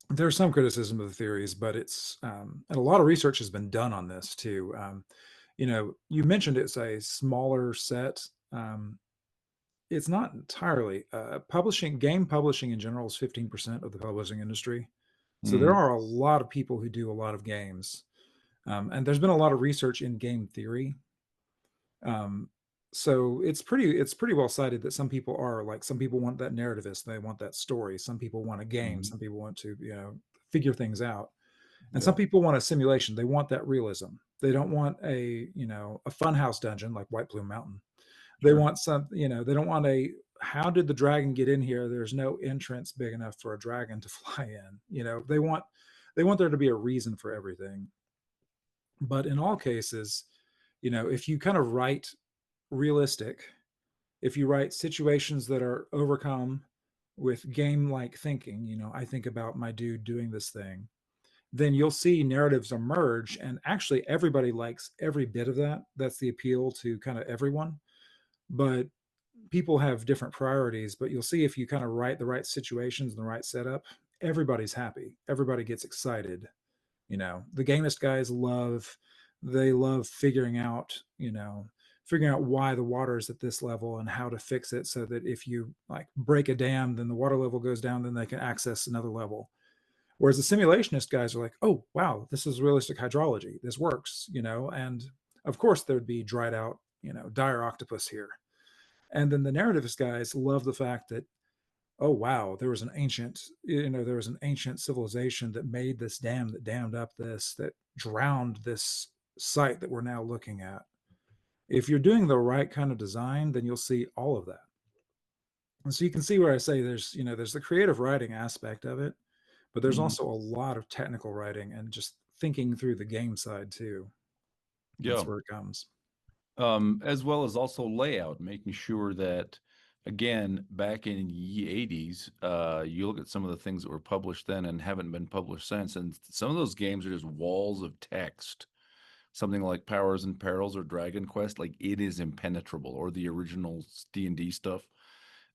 [SPEAKER 1] there's some criticism of the theories, but and a lot of research has been done on this too. You mentioned it's a smaller set. Um, it's not entirely. Game publishing in general is 15% of the publishing industry. So there
[SPEAKER 2] Mhm.
[SPEAKER 1] are a lot of people who do a lot of games. And there's been a lot of research in game theory. Um, so it's pretty well cited that some people are like some people want that narrativist, they want that story. Some people want a game,
[SPEAKER 2] Mhm.
[SPEAKER 1] some people want to figure things out, and some
[SPEAKER 2] Yeah.
[SPEAKER 1] people want a simulation. They want that realism. They don't want a funhouse dungeon like White Plume Mountain. They
[SPEAKER 2] Sure.
[SPEAKER 1] want they don't want a how did the dragon get in here? There's no entrance big enough for a dragon to fly in. They want there to be a reason for everything. But in all cases, if you kind of write realistic, if you write situations that are overcome with game like thinking, I think about my dude doing this thing, then you'll see narratives emerge. And actually, everybody likes every bit of that. That's the appeal to kind of everyone. But people have different priorities. But you'll see if you kind of write the right situations and the right setup, everybody's happy. Everybody gets excited. The gamist guys love figuring out why the water is at this level and how to fix it so that if you like break a dam, then the water level goes down, then they can access another level. Whereas the simulationist guys are like, oh wow, this is realistic hydrology. This works. And of course there'd be dried out, dire octopus here. And then the narrativist guys love the fact that, oh wow, there was an ancient civilization that made this dam that dammed up that drowned this site that we're now looking at. If you're doing the right kind of design, then you'll see all of that. And so you can see where I say there's the creative writing aspect of it, but there's
[SPEAKER 2] Mhm.
[SPEAKER 1] also a lot of technical writing and just thinking through the game side too.
[SPEAKER 2] Yeah.
[SPEAKER 1] That's where it comes.
[SPEAKER 2] As well as also layout, making sure that, again, back in the 80s, you look at some of the things that were published then and haven't been published since, and some of those games are just walls of text. Something like Powers and Perils or Dragon Quest, like it is impenetrable, or the original D&D stuff.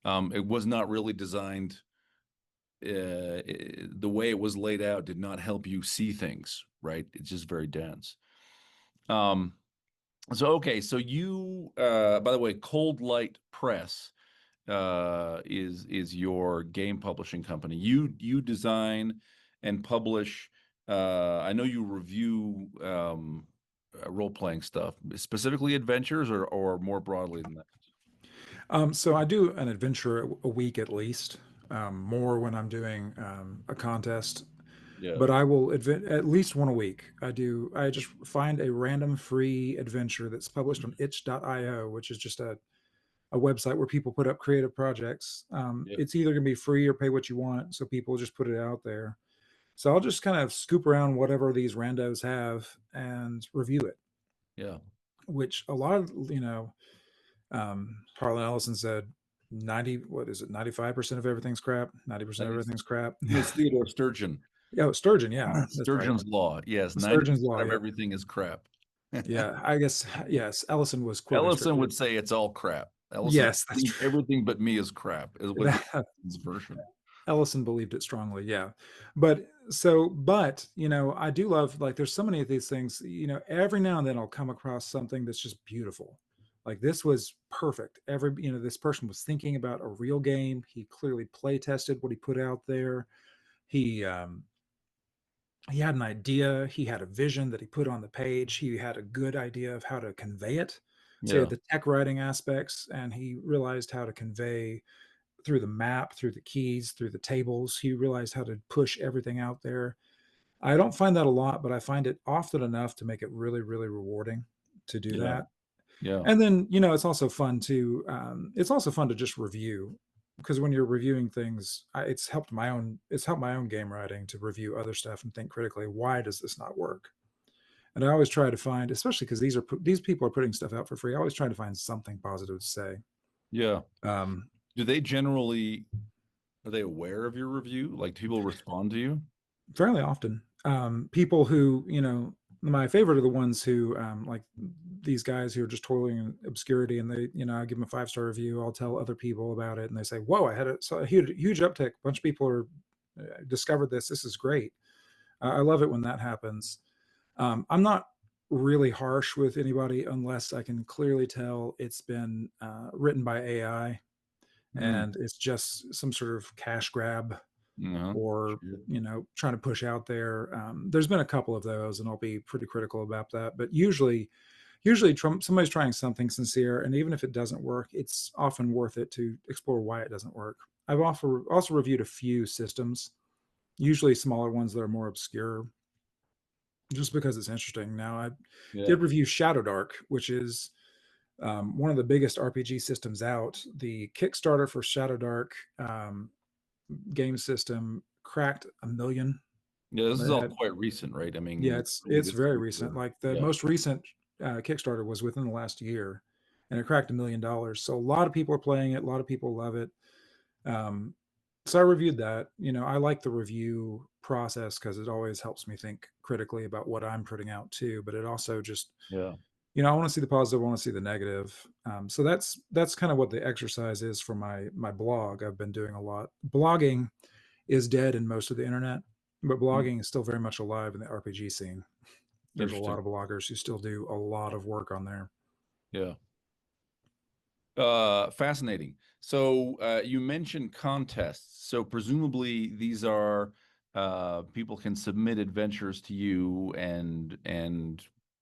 [SPEAKER 2] It was not really designed. The way it was laid out did not help you see things, right? It's just very dense. Um, so okay, so you, by the way, Cold Light Press is your game publishing company. You design and publish. I know you review role playing stuff, specifically adventures, or more broadly than that.
[SPEAKER 1] So I do an adventure a week at least, more when I'm doing a contest.
[SPEAKER 2] Yeah,
[SPEAKER 1] But I will at least one a week. I just find a random free adventure that's published on itch.io, which is just a website where people put up creative projects.
[SPEAKER 2] yeah,
[SPEAKER 1] It's either going to be free or pay what you want. So people just put it out there. So I'll just kind of scoop around whatever these randos have and review it,
[SPEAKER 2] yeah.
[SPEAKER 1] which a lot of, Harlan Ellison said 90, what is it, 95% of everything's crap, 90%
[SPEAKER 2] That
[SPEAKER 1] of
[SPEAKER 2] is,
[SPEAKER 1] everything's crap.
[SPEAKER 2] it was Theodore Sturgeon.
[SPEAKER 1] Oh, Sturgeon. Yeah, that's right.
[SPEAKER 2] Sturgeon's law. Yes,
[SPEAKER 1] Sturgeon's
[SPEAKER 2] 90%
[SPEAKER 1] law.
[SPEAKER 2] of
[SPEAKER 1] Yep.
[SPEAKER 2] everything is crap.
[SPEAKER 1] Yeah, I guess yes. Ellison was quoting
[SPEAKER 2] Ellison
[SPEAKER 1] scripture.
[SPEAKER 2] would say it's all crap. Ellison,
[SPEAKER 1] Yes, that's true.
[SPEAKER 2] everything but me is crap, would be
[SPEAKER 1] That,
[SPEAKER 2] his version.
[SPEAKER 1] Ellison believed it strongly. Yeah, but I do love like there's so many of these things. Every now and then I'll come across something that's just beautiful. Like this was perfect. This person was thinking about a real game. He clearly play tested what he put out there. He um, he had an idea, he had a vision that he put on the page, he had a good idea of how to convey it. So he had
[SPEAKER 2] Yeah,
[SPEAKER 1] the tech writing aspects, and he realized how to convey through the map, through the keys, through the tables. He realized how to push everything out there. I don't find that a lot, but I find it often enough to make it really, really rewarding to do
[SPEAKER 2] yeah,
[SPEAKER 1] that.
[SPEAKER 2] yeah,
[SPEAKER 1] And then, it's also fun to just review, because when you're reviewing things, it's helped my own game writing to review other stuff and think critically, why does this not work? And I always try to find, especially because these people are putting stuff out for free. I always try to find something positive to say.
[SPEAKER 2] yeah.
[SPEAKER 1] Um,
[SPEAKER 2] Do they generally, are they aware of your review? Like, do people respond to you?
[SPEAKER 1] Fairly often. People who, my favorite are the ones who, like these guys who are just toiling in obscurity, and they, I give them a 5-star review. I'll tell other people about it, and they say, "Whoa, I had a huge uptick. A bunch of people are discovered this. This is great." I love it when that happens. I'm not really harsh with anybody unless I can clearly tell it's been written by AI
[SPEAKER 2] Mm,
[SPEAKER 1] and it's just some sort of cash grab,
[SPEAKER 2] uh-huh.
[SPEAKER 1] or
[SPEAKER 2] Sure.
[SPEAKER 1] trying to push out there. There's been a couple of those, and I'll be pretty critical about that. But usually somebody's trying something sincere, and even if it doesn't work, it's often worth it to explore why it doesn't work. I've also reviewed a few systems, usually smaller ones that are more obscure, just because it's interesting. Now, I
[SPEAKER 2] Yeah.
[SPEAKER 1] did review Shadow Dark, which is one of the biggest RPG systems out. The Kickstarter for Shadow Dark game system cracked a million.
[SPEAKER 2] Yeah, this is
[SPEAKER 1] They
[SPEAKER 2] all
[SPEAKER 1] had,
[SPEAKER 2] quite recent, right? I
[SPEAKER 1] yeah,
[SPEAKER 2] mean, really,
[SPEAKER 1] it's
[SPEAKER 2] this
[SPEAKER 1] very
[SPEAKER 2] is
[SPEAKER 1] recent. Like the
[SPEAKER 2] yeah,
[SPEAKER 1] most recent Kickstarter was within the last year, and it cracked $1 million. So a lot of people are playing it. A lot of people love it. Um, so I reviewed that. I like the review process because it always helps me think critically about what I'm putting out too. But it also just,
[SPEAKER 2] yeah.
[SPEAKER 1] I want to see the positive. I want to see the negative. So that's kind of what the exercise is for my blog. I've been doing a lot. Blogging is dead in most of the internet, but
[SPEAKER 2] Mm,
[SPEAKER 1] blogging is still very much alive in the RPG scene. There's a lot
[SPEAKER 2] interesting.
[SPEAKER 1] of bloggers who still do a lot of work on there.
[SPEAKER 2] Yeah. Fascinating. So, you mentioned contests. So presumably these are people can submit adventures to you and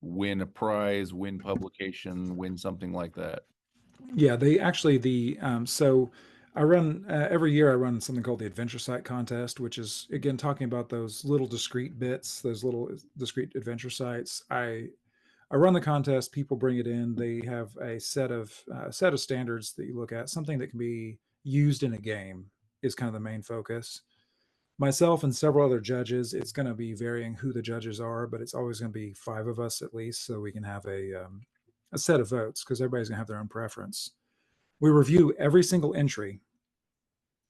[SPEAKER 2] win a prize, win publication, win something like that.
[SPEAKER 1] Yeah, they actually so I run every year. I run something called the Adventure Site Contest, which is again talking about those little discrete bits, those little discrete adventure sites. I run the contest. People bring it in. They have a set of standards that you look at. Something that can be used in a game is kind of the main focus. Myself and several other judges. It's going to be varying who the judges are, but it's always going to be 5 of us at least, so we can have a set of votes because everybody's going to have their own preference. We review every single entry.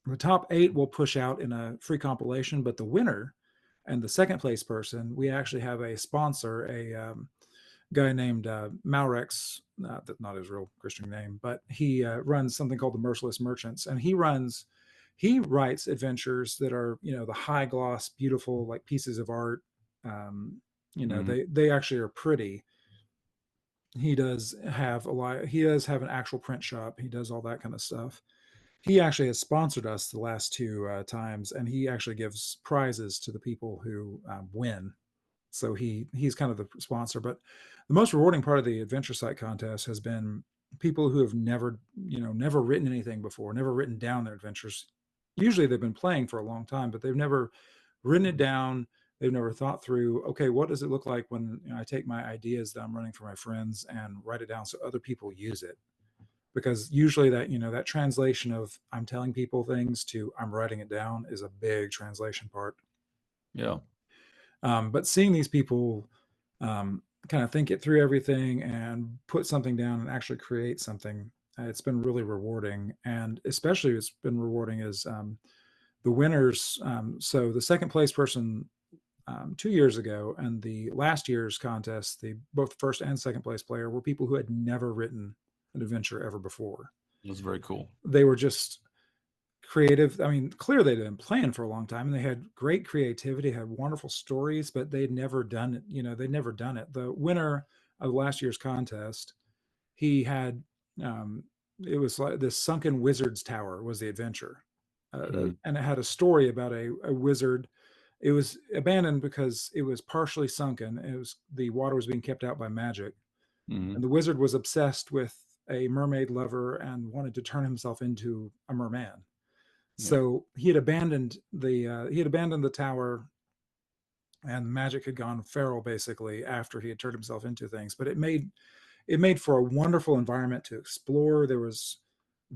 [SPEAKER 1] The top 8 will push out in a free compilation, but the winner and the second place person, we actually have a sponsor, a guy named Malrex, not his real Christian name, but he runs something called the Merciless Merchants, and he writes adventures that are the high gloss, beautiful like pieces of art. Um,
[SPEAKER 2] Hmm.
[SPEAKER 1] they actually are pretty. He does have a lot. He does have an actual print shop. He does all that kind of stuff. He actually has sponsored us the last 2 times, and he actually gives prizes to the people who win. So he's kind of the sponsor. But the most rewarding part of the adventure site contest has been people who have never written anything before, never written down their adventures. Usually they've been playing for a long time, but they've never written it down. They've never thought through, okay, what does it look like when I take my ideas that I'm running for my friends and write it down so other people use it? Because usually that translation of I'm telling people things to I'm writing it down is a big translation part.
[SPEAKER 2] Yeah.
[SPEAKER 1] But seeing these people kind of think it through everything and put something down and actually create something, it's been really rewarding. And especially it's been rewarding is the winners. So the second place person 2 years ago and the last year's contest, the both first and second place player were people who had never written an adventure ever before.
[SPEAKER 2] That's very cool.
[SPEAKER 1] They were just creative. I mean, clearly they'd been playing for a long time and they had great creativity, had wonderful stories, but they'd never done it. They'd never done it. The winner of last year's contest, he had, it was like this sunken wizard's tower was the adventure.
[SPEAKER 2] Hmm.
[SPEAKER 1] And it had a story about a wizard. It was abandoned because it was partially sunken. The water was being kept out by magic.
[SPEAKER 2] Hmm.
[SPEAKER 1] And the wizard was obsessed with a mermaid lover and wanted to turn himself into a merman.
[SPEAKER 2] Yeah.
[SPEAKER 1] So he had abandoned the tower, and magic had gone feral basically after he had turned himself into things. But it made for a wonderful environment to explore. There was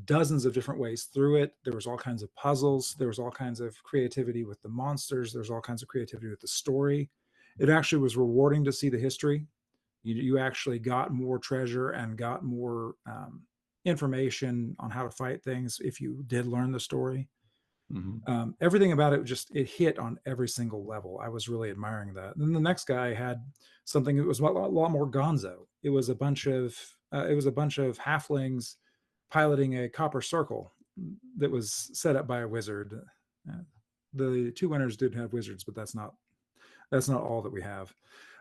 [SPEAKER 1] dozens of different ways through it. There was all kinds of puzzles. There was all kinds of creativity with the monsters. There's all kinds of creativity with the story. It actually was rewarding to see the history. You actually got more treasure and got more information on how to fight things if you did learn the story.
[SPEAKER 2] Mhm.
[SPEAKER 1] Everything about it just it hit on every single level. I was really admiring that. And then the next guy had something that was a lot more gonzo. It was a bunch of halflings piloting a copper circle that was set up by a wizard. Uh, the two winners did have wizards, but that's not all that we have.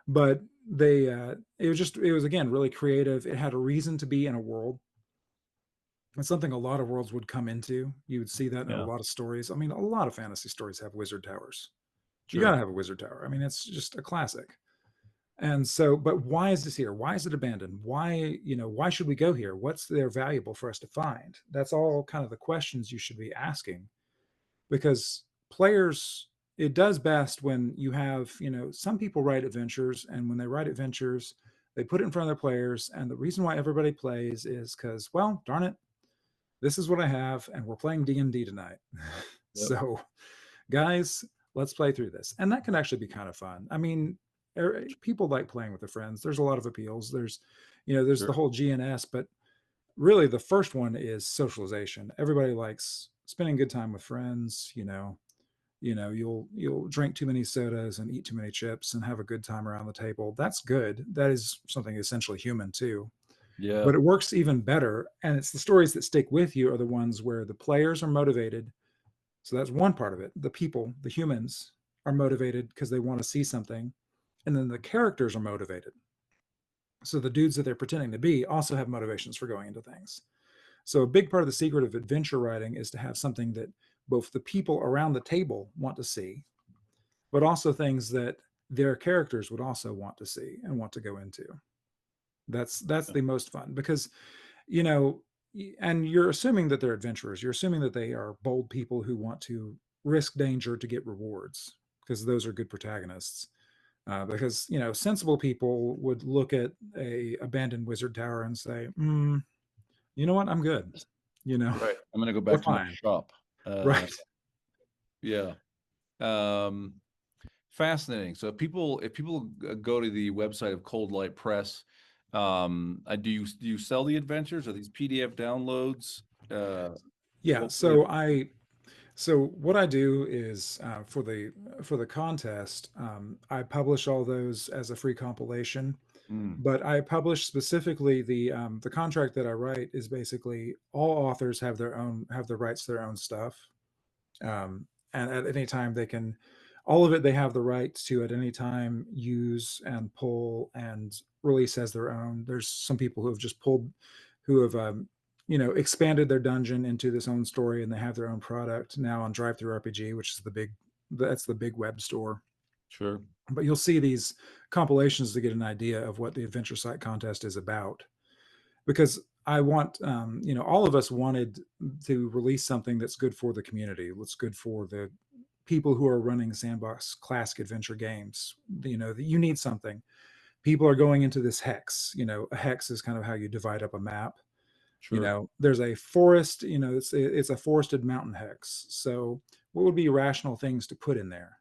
[SPEAKER 1] But it was again really creative. It had a reason to be in a world. It's something a lot of worlds would come into. You would see that in a
[SPEAKER 2] Yeah,
[SPEAKER 1] lot of stories. I mean, a lot of fantasy stories have wizard towers. You got
[SPEAKER 2] sure.
[SPEAKER 1] to have a wizard tower. I mean, it's just a classic. And so, but why is this here? Why is it abandoned? Why should we go here? What's there valuable for us to find? That's all kind of the questions you should be asking, because players, it does best when you have, some people write adventures, and when they write adventures, they put it in front of their players. And the reason why everybody plays is because, well, darn it, this is what I have, and we're playing D&D tonight.
[SPEAKER 2] Yep,
[SPEAKER 1] So, guys, let's play through this. And that can actually be kind of fun. I mean, people like playing with their friends. There's a lot of appeals. There's the
[SPEAKER 2] sure.
[SPEAKER 1] whole GNS, but really the first one is socialization. Everybody likes spending good time with friends. You'll drink too many sodas and eat too many chips and have a good time around the table. That's good. That is something essentially human too.
[SPEAKER 2] Yeah,
[SPEAKER 1] But it works even better, and it's the stories that stick with you are the ones where the players are motivated. So that's one part of it. The people, the humans, are motivated because they want to see something, and then the characters are motivated. So the dudes that they're pretending to be also have motivations for going into things. So a big part of the secret of adventure writing is to have something that both the people around the table want to see, but also things that their characters would also want to see and want to go into. That's
[SPEAKER 2] yeah,
[SPEAKER 1] the most fun because, you know, and you're assuming that they're adventurers. You're assuming that they are bold people who want to risk danger to get rewards, because those are good protagonists. Because sensible people would look at a abandoned wizard tower and say, you know what, I'm good. You know,
[SPEAKER 2] right. I'm gonna go
[SPEAKER 1] we're
[SPEAKER 2] back to my
[SPEAKER 1] fine.
[SPEAKER 2] shop.
[SPEAKER 1] Right.
[SPEAKER 2] Yeah. Um, Fascinating. So if people go to the website of Cold Light Press, do you sell the adventures? Are these PDF downloads? Uh,
[SPEAKER 1] Yeah.
[SPEAKER 2] what way?
[SPEAKER 1] So what I do is for the contest, I publish all those as a free compilation.
[SPEAKER 2] Mm,
[SPEAKER 1] But I publish specifically the contract that I write is basically all authors have the rights to their own stuff, and at any time they can, all of it they have the right to at any time use and pull and release as their own. There's some people who have just pulled, who have expanded their dungeon into this own story, and they have their own product now on Drive Through RPG, which is that's the big web store.
[SPEAKER 2] sure.
[SPEAKER 1] But you'll see these compilations to get an idea of what the adventure site contest is about, because I want, all of us wanted to release something that's good for the community, what's good for the people who are running sandbox classic adventure games. You need something. People are going into this hex. A hex is kind of how you divide up a map.
[SPEAKER 2] Sure.
[SPEAKER 1] There's a forest. It's a forested mountain hex. So what would be rational things to put in there?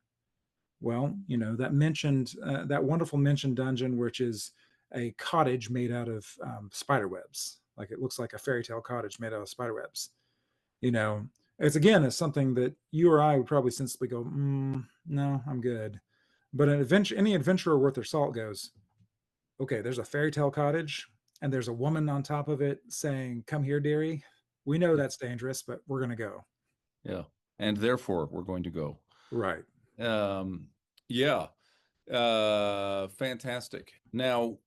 [SPEAKER 1] Well, that wonderful mentioned dungeon, which is a cottage made out of spider webs. Like, it looks like a fairy tale cottage made out of spider webs. You know, it's something that you or I would probably sensibly go, no, I'm good. But any adventurer worth their salt goes, okay, there's a fairy tale cottage, and there's a woman on top of it saying, "Come here, dearie. We know
[SPEAKER 2] Yeah.
[SPEAKER 1] that's dangerous, but we're gonna go."
[SPEAKER 2] Yeah. And therefore, we're going to go.
[SPEAKER 1] Right.
[SPEAKER 2] Um, yeah. Fantastic. Now,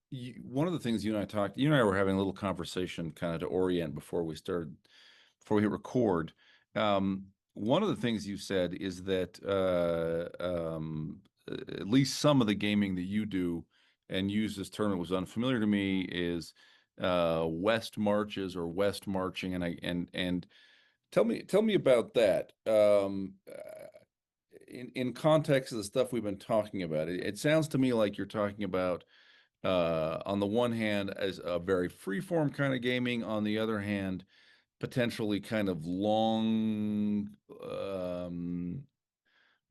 [SPEAKER 2] one of the things you and I were having a little conversation kind of to orient before we hit record. One of the things you said is that at least some of the gaming that you do and use this term that was unfamiliar to me is West marches or West marching, and tell me about that. In context of the stuff we've been talking about, it sounds to me like you're talking about on the one hand as a very free form kind of gaming, on the other hand potentially kind of long,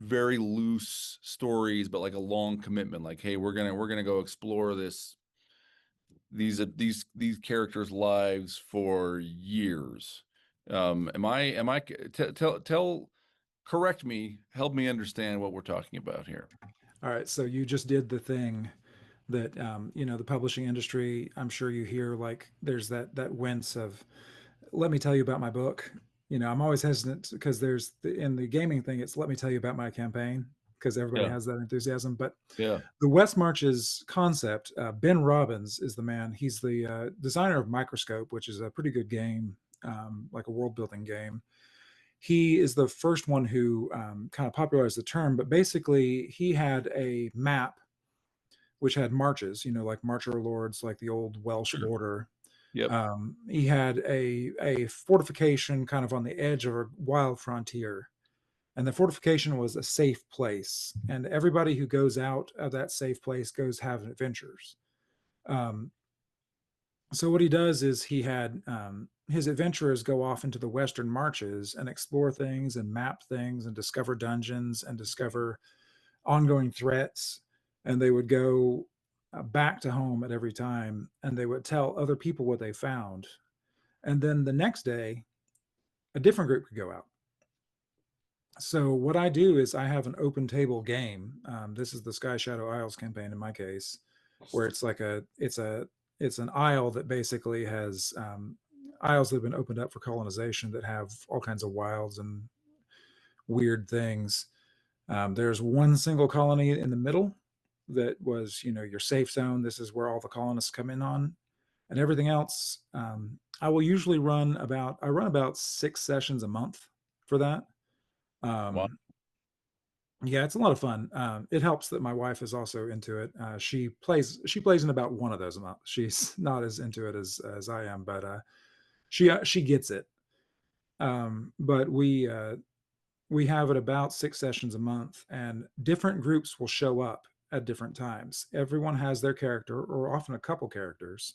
[SPEAKER 2] very loose stories, but like a long commitment, like, hey, we're gonna go explore these characters lives for years. Am I tell correct me, help me understand what we're talking about here.
[SPEAKER 1] All right, so you just did the thing that the publishing industry. I'm sure you hear like there's that wince of, let me tell you about my book. I'm always hesitant because in the gaming thing, it's let me tell you about my campaign because everybody
[SPEAKER 2] Yeah,
[SPEAKER 1] has that enthusiasm. But
[SPEAKER 2] yeah,
[SPEAKER 1] the West Marches concept, Ben Robbins is the man. He's the designer of Microscope, which is a pretty good game, like a world building game. He is the first one who kind of popularized the term, but basically he had a map which had marches, like marcher lords, like the old Welsh
[SPEAKER 2] sure.
[SPEAKER 1] border.
[SPEAKER 2] Yep.
[SPEAKER 1] He had a fortification kind of on the edge of a wild frontier, and the fortification was a safe place, and everybody who goes out of that safe place goes have adventures. Um, so what he does is he had his adventurers go off into the Western Marches and explore things and map things and discover dungeons and discover ongoing threats, and they would go back to home at every time, and they would tell other people what they found, and then the next day a different group could go out. So what I do is I have an open table game. This is the Sky Shadow Isles campaign in my case, where it's an isle that basically has isles that have been opened up for colonization that have all kinds of wilds and weird things. There's one single colony in the middle that was, your safe zone. This is where all the colonists come in on, and everything else. I will usually I run about 6 sessions a month for that.
[SPEAKER 2] Wow.
[SPEAKER 1] Um, yeah, it's a lot of fun. It helps that my wife is also into it. She plays in about one of those a month. She's not as into it as I am, but she gets it. But we have it about 6 sessions a month, and different groups will show up at different times. Everyone has their character, or often a couple characters,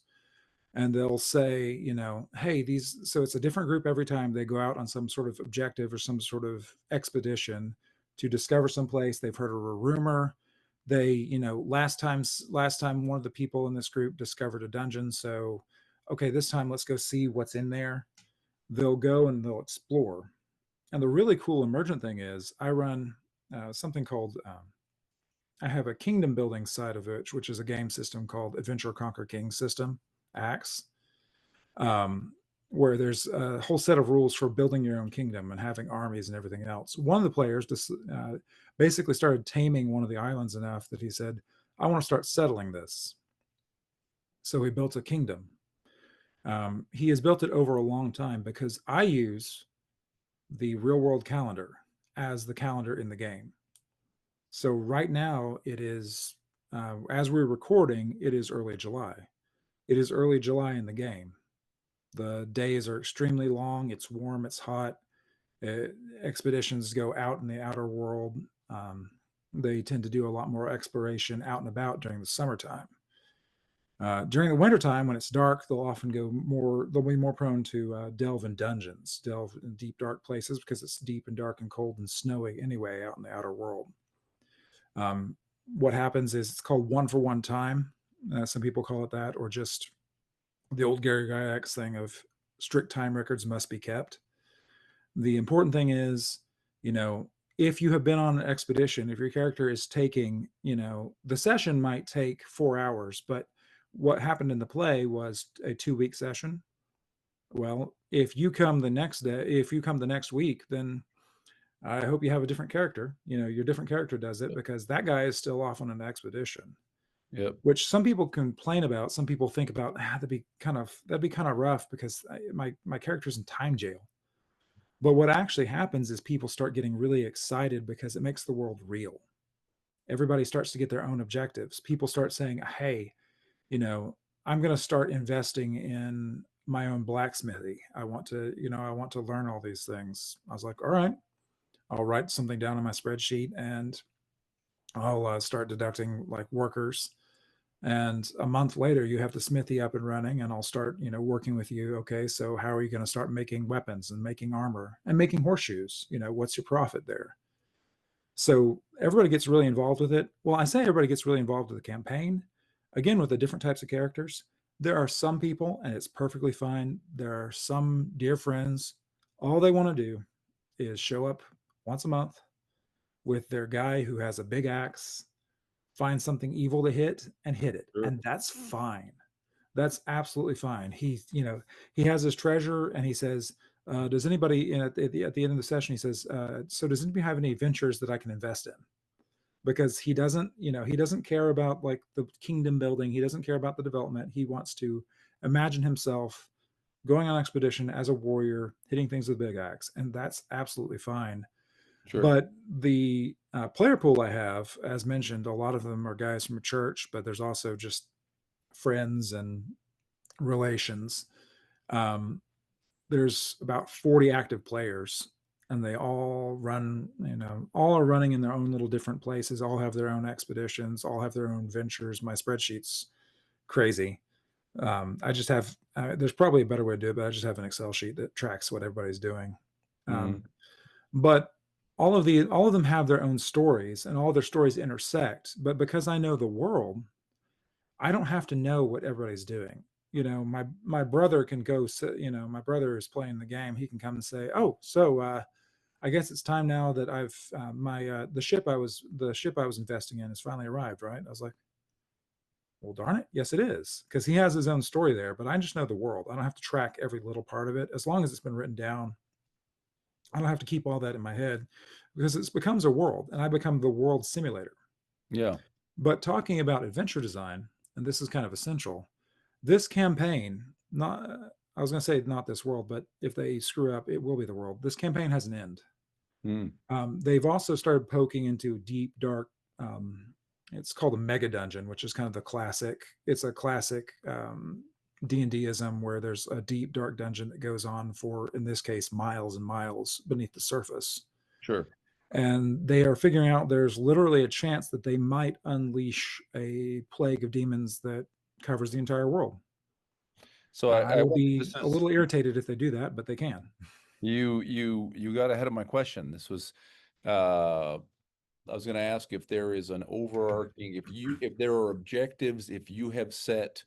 [SPEAKER 1] and they'll say, hey, these. So it's a different group every time they go out on some sort of objective or some sort of expedition to discover some place. They've heard of a rumor. They, last time one of the people in this group discovered a dungeon. So, okay, this time let's go see what's in there. They'll go and they'll explore. And the really cool emergent thing is I run something called I have a kingdom building side of it, which is a game system called Adventure Conquer King system, AX, um, where there's a whole set of rules for building your own kingdom and having armies and everything else. One of the players just basically started taming one of the islands enough that he said, I want to start settling this. So he built a kingdom. He has built it over a long time because I use the real world calendar as the calendar in the game. So right now it is, as we're recording, it is early July. It is early July in the game. The days are extremely long. It's warm. It's hot. Expeditions go out in the outer world. They tend to do a lot more exploration out and about during the summertime. During the wintertime, when it's dark, they'll often go more. They'll be more prone to delve in dungeons, delve in deep, dark places because it's deep and dark and cold and snowy anyway out in the outer world. Um, what happens is it's called one for one time. Some people call it that, or just the old Gary Gygax thing of strict time records must be kept. The important thing is, you know, if you have been on an expedition, if your character is taking, the session might take 4 hours, but what happened in the play was a 2 week session. Well, if you come the next day, if you come the next week, then I hope you have a different character. Your different character does it
[SPEAKER 2] Yep.
[SPEAKER 1] because that guy is still off on an expedition,
[SPEAKER 2] Yep.
[SPEAKER 1] which some people complain about. Some people think about that'd be kind of rough because my character's in time jail. But what actually happens is people start getting really excited because it makes the world real. Everybody starts to get their own objectives. People start saying, "Hey, you know, I'm going to start investing in my own blacksmithy. I want to learn all these things." I was like, "All right, I'll write something down on my spreadsheet and I'll start deducting like workers. And a month later, you have the smithy up and running, and I'll start, working with you. Okay, so how are you going to start making weapons and making armor and making horseshoes? What's your profit there?" So everybody gets really involved with it. Well, I say everybody gets really involved with the campaign. Again, with the different types of characters, there are some people, and it's perfectly fine. There are some dear friends. All they want to do is show up once a month with their guy who has a big axe, find something evil to hit and hit it,
[SPEAKER 2] Sure.
[SPEAKER 1] and that's fine. That's absolutely fine. He has his treasure, and he says, "Does anybody?" And at the end of the session, he says, "So does anybody have any ventures that I can invest in?" Because he doesn't care about like the kingdom building. He doesn't care about the development. He wants to imagine himself going on expedition as a warrior, hitting things with a big axe, and that's absolutely fine.
[SPEAKER 2] Sure.
[SPEAKER 1] But the player pool I have, as mentioned, a lot of them are guys from a church, but there's also just friends and relations. Um, there's about 40 active players, and they all run, all are running in their own little different places, all have their own expeditions, all have their own ventures. My spreadsheet's crazy. I just have, there's probably a better way to do it, but I just have an Excel sheet that tracks what everybody's doing.
[SPEAKER 2] Mhm.
[SPEAKER 1] Um, but all of them have their own stories, and all their stories intersect. But because I know the world, I don't have to know what everybody's doing. My brother can go sit, my brother is playing the game. He can come and say, "Oh, so I guess it's time now that I've my the ship I was investing in has finally arrived, right?" I was like, "Well, darn it, yes, it is," because he has his own story there. But I just know the world. I don't have to track every little part of it as long as it's been written down. I don't have to keep all that in my head because it becomes a world, and I become the world simulator.
[SPEAKER 2] Yeah.
[SPEAKER 1] But talking about adventure design, and this is kind of essential, this campaign, not I was going to say not this world, but if they screw up, it will be the world. This campaign has an end.
[SPEAKER 2] Mm.
[SPEAKER 1] They've also started poking into deep, dark. It's called a mega dungeon, which is kind of the classic. It's a classic D&Dism where there's a deep, dark dungeon that goes on for, in this case, miles and miles beneath the surface.
[SPEAKER 2] Sure.
[SPEAKER 1] And they are figuring out there's literally a chance that they might unleash a plague of demons that covers the entire world.
[SPEAKER 2] So
[SPEAKER 1] I
[SPEAKER 2] I
[SPEAKER 1] will
[SPEAKER 2] wonder,
[SPEAKER 1] be
[SPEAKER 2] this
[SPEAKER 1] a
[SPEAKER 2] is,
[SPEAKER 1] little irritated if they do that, but they can.
[SPEAKER 2] you got ahead of my question. This was, uh I was going to ask if there is an overarching, if there are objectives, if you have set,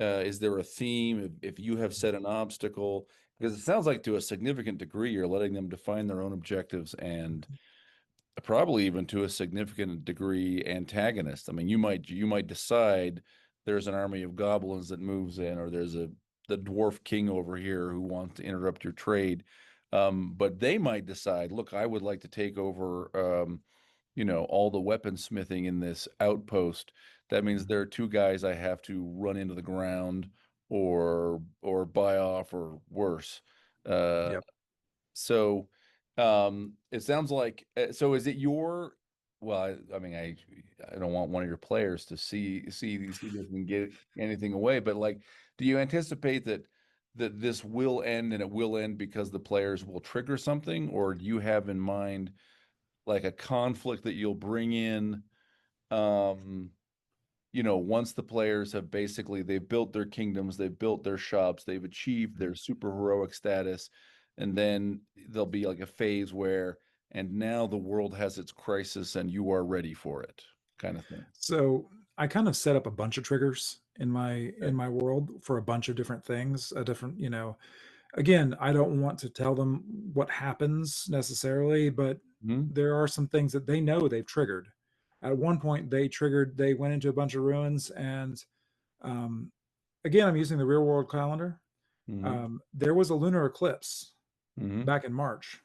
[SPEAKER 2] is there a theme, if you have set an obstacle, because it sounds like to a significant degree you're letting them define their own objectives, and probably even to a significant degree antagonist. I mean, you might decide there's an army of goblins that moves in, or there's the dwarf king over here who wants to interrupt your trade. But they might decide, look, I would like to take over, all the weaponsmithing in this outpost. That means there are two guys I have to run into the ground or buy off or worse. Uh,
[SPEAKER 1] Yep.
[SPEAKER 2] so it sounds like, so is it your, well, I mean, I don't want one of your players to see this and get anything away, but like, do you anticipate that this will end, and it will end because the players will trigger something, or do you have in mind like a conflict that you'll bring in, um once the players have basically, they've built their kingdoms, they've built their shops, they've achieved their super heroic status, and then there'll be like a phase where, and now the world has its crisis and you are ready for it, kind of thing.
[SPEAKER 1] So I kind of set up a bunch of triggers in
[SPEAKER 2] Okay.
[SPEAKER 1] my world for a bunch of different things. A different, again, I don't want to tell them what happens necessarily, but
[SPEAKER 2] Hmm.
[SPEAKER 1] there are some things that they know they've triggered. At one point, they went into a bunch of ruins, and um, again, I'm using the real world calendar.
[SPEAKER 2] Hmm.
[SPEAKER 1] There was a lunar eclipse
[SPEAKER 2] Hmm.
[SPEAKER 1] back in March.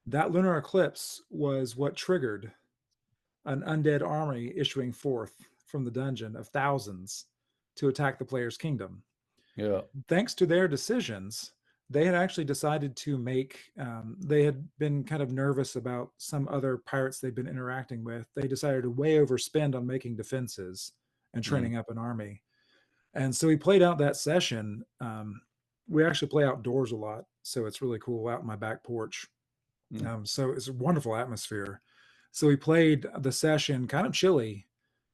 [SPEAKER 1] That lunar eclipse was what triggered an undead army issuing forth from the dungeon of thousands to attack the player's kingdom.
[SPEAKER 2] Yeah.
[SPEAKER 1] Thanks to their decisions, they had actually decided to make, they had been kind of nervous about some other pirates they'd been interacting with. They decided to way overspend on making defenses and
[SPEAKER 2] Hmm.
[SPEAKER 1] training up an army. And so we played out that session. We actually play outdoors a lot. So it's really cool out in my back porch.
[SPEAKER 2] Hmm.
[SPEAKER 1] So it's a wonderful atmosphere. So we played the session kind of chilly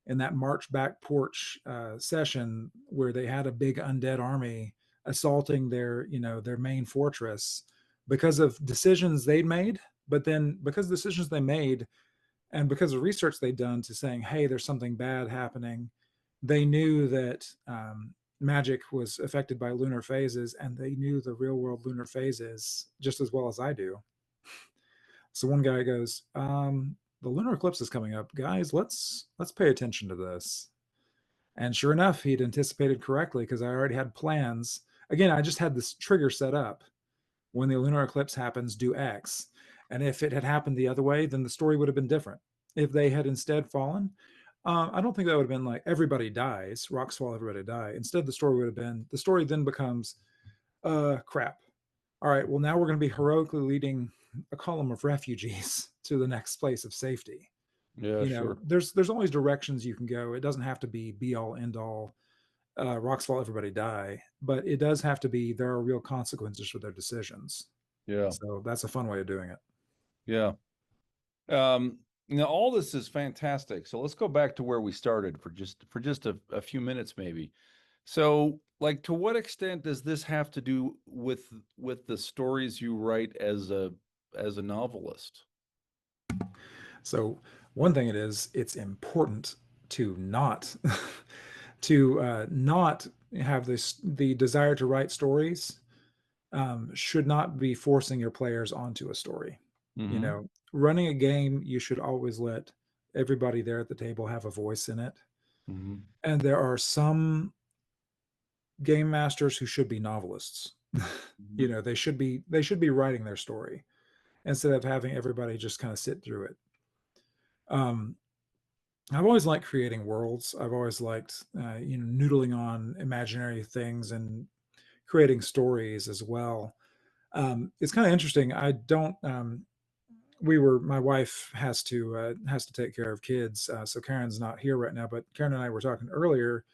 [SPEAKER 1] in that March back porch session where they had a big undead army assaulting their main fortress because of decisions they'd made. But then because of decisions they made and because of research they'd done to saying, hey, there's something bad happening, they knew that magic was affected by lunar phases, and they knew the real world lunar phases just as well as I do. So one guy goes, "The lunar eclipse is coming up, guys. Let's pay attention to this." And sure enough, he'd anticipated correctly because I already had plans. Again, I just had this trigger set up. When the lunar eclipse happens, do X. And if it had happened the other way, then the story would have been different. If they had instead fallen, I don't think that would have been like everybody dies, rocks fall, everybody die. Instead, the story would have been the story then becomes, crap. All right, well, now we're going to be heroically leading a column of refugees to the next place of safety.
[SPEAKER 2] Yeah,
[SPEAKER 1] You know,
[SPEAKER 2] sure.
[SPEAKER 1] there's always directions you can go. It doesn't have to be all end all. Rocks fall, everybody die, but it does have to be there are real consequences for their decisions.
[SPEAKER 2] Yeah.
[SPEAKER 1] So that's a fun way of doing it.
[SPEAKER 2] Yeah. Now all this is fantastic. So let's go back to where we started for just a few minutes maybe. So, like, to what extent does this have to do with the stories you write as a novelist?
[SPEAKER 1] So one thing it is, it's important to not not have this the desire to write stories should not be forcing your players onto a story. You
[SPEAKER 2] Mm-hmm.
[SPEAKER 1] know, running a game, you should always let everybody there at the table have a voice in it.
[SPEAKER 2] Mm-hmm.
[SPEAKER 1] And there are some game masters who should be novelists.
[SPEAKER 2] Mm-hmm.
[SPEAKER 1] You know, they should be writing their story instead of having everybody just kind of sit through it. Um, I've always liked creating worlds. I've always liked, noodling on imaginary things and creating stories as well. It's kind of interesting. I don't. My wife has to take care of kids, so Karen's not here right now. But Karen and I were talking earlier.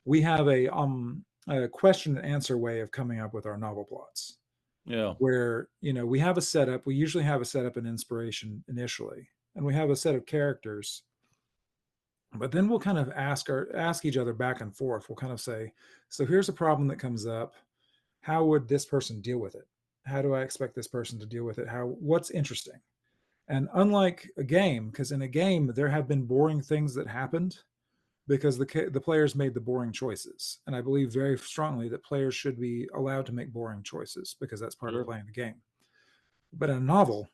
[SPEAKER 1] We have a question and answer way of coming up with our novel plots,
[SPEAKER 2] Yeah.
[SPEAKER 1] where we have a setup. We usually have a setup and inspiration initially, and we have a set of characters. But then we'll kind of ask each other back and forth. We'll kind of say, "So here's a problem that comes up. How would this person deal with it? How do I expect this person to deal with it? What's interesting?" And unlike a game, because in a game there have been boring things that happened because the players made the boring choices, and I believe very strongly that players should be allowed to make boring choices because that's part of
[SPEAKER 2] Sure.
[SPEAKER 1] playing the game. But in a novel,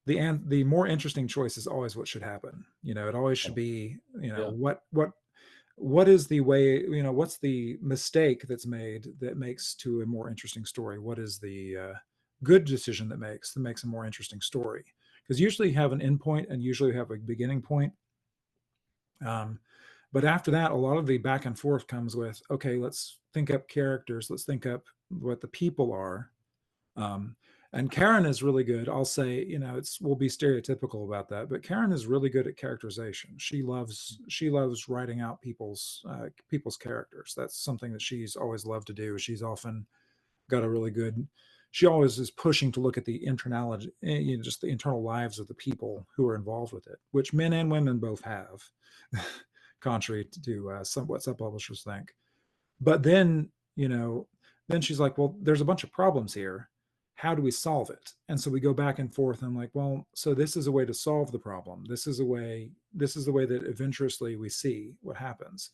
[SPEAKER 1] the more interesting choice is always what should happen. It always should be,
[SPEAKER 2] Yeah.
[SPEAKER 1] what is the way, what's the mistake that's made that makes to a more interesting story? What is the good decision that makes a more interesting story? Because usually you have an end point and usually you have a beginning point. Um, but after that, a lot of the back and forth comes with, okay, let's think up characters. Let's think up what the people are. Um, and Karen is really good. I'll say, we'll be stereotypical about that, but Karen is really good at characterization. She loves writing out people's characters. That's something that she's always loved to do. She's often got a really good. She always is pushing to look at the internal, just the internal lives of the people who are involved with it, which men and women both have, contrary to what some publishers think. But then she's like, well, there's a bunch of problems here. How do we solve it? And so we go back and forth. And I'm like, well, so this is a way to solve the problem. This is the way that adventurously we see what happens.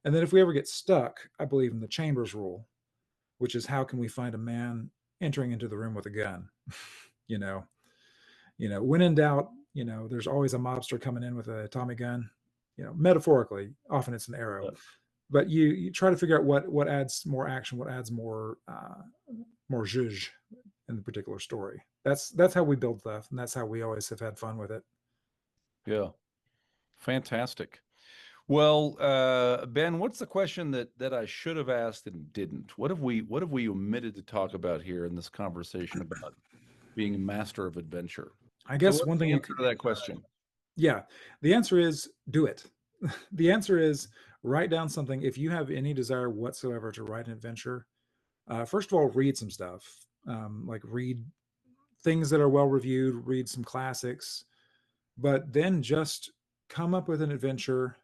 [SPEAKER 1] And then if we ever get stuck, I believe in the chambers rule, which is how can we find a man entering into the room with a gun? you know, when in doubt, there's always a mobster coming in with a Tommy gun. Metaphorically, often it's an arrow,
[SPEAKER 2] Yeah.
[SPEAKER 1] but you try to figure out what adds more action, what adds more zhuzh in the particular story. That's how we build stuff, and that's how we always have had fun with it.
[SPEAKER 2] Yeah. Fantastic. Well, Ben, what's the question that I should have asked and didn't? What have we omitted to talk about here in this conversation about being a master of adventure?
[SPEAKER 1] I
[SPEAKER 2] So
[SPEAKER 1] guess
[SPEAKER 2] what's
[SPEAKER 1] one thing
[SPEAKER 2] the
[SPEAKER 1] you
[SPEAKER 2] answer
[SPEAKER 1] could,
[SPEAKER 2] to that question?
[SPEAKER 1] yeah, the answer is do it. The answer is write down something. If you have any desire whatsoever to write an adventure, first of all, read some stuff. Like read things that are well reviewed, read some classics, but then just come up with an adventure.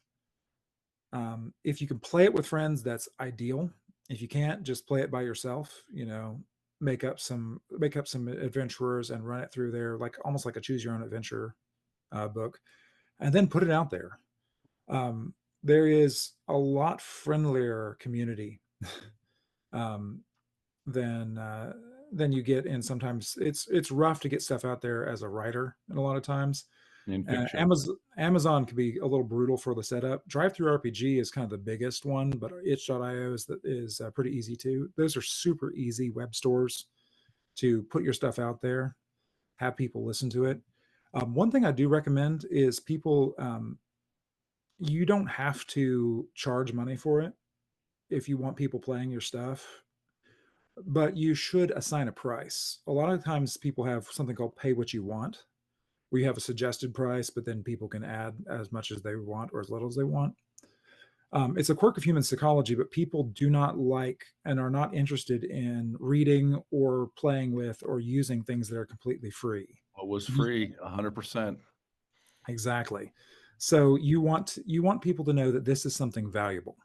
[SPEAKER 1] If you can play it with friends, that's ideal. If you can't, just play it by yourself. Make up some adventurers and run it through there, like almost like a choose your own adventure book, and then put it out there. There is a lot friendlier community um, than than you get in sometimes it's rough to get stuff out there as a writer and a lot of times.
[SPEAKER 2] In fiction.
[SPEAKER 1] Amazon can be a little brutal for the setup. Drive Through RPG is kind of the biggest one, but itch.io is pretty easy too. Those are super easy web stores to put your stuff out there, have people listen to it. One thing I do recommend is people, you don't have to charge money for it if you want people playing your stuff, but you should assign a price. A lot of times people have something called pay what you want, where you have a suggested price, but then people can add as much as they want or as little as they want. It's a quirk of human psychology, but people do not like and are not interested in reading or playing with or using things that are completely free.
[SPEAKER 2] What was
[SPEAKER 1] You-
[SPEAKER 2] free? 100%.
[SPEAKER 1] exactly. So you want people to know that this is something valuable.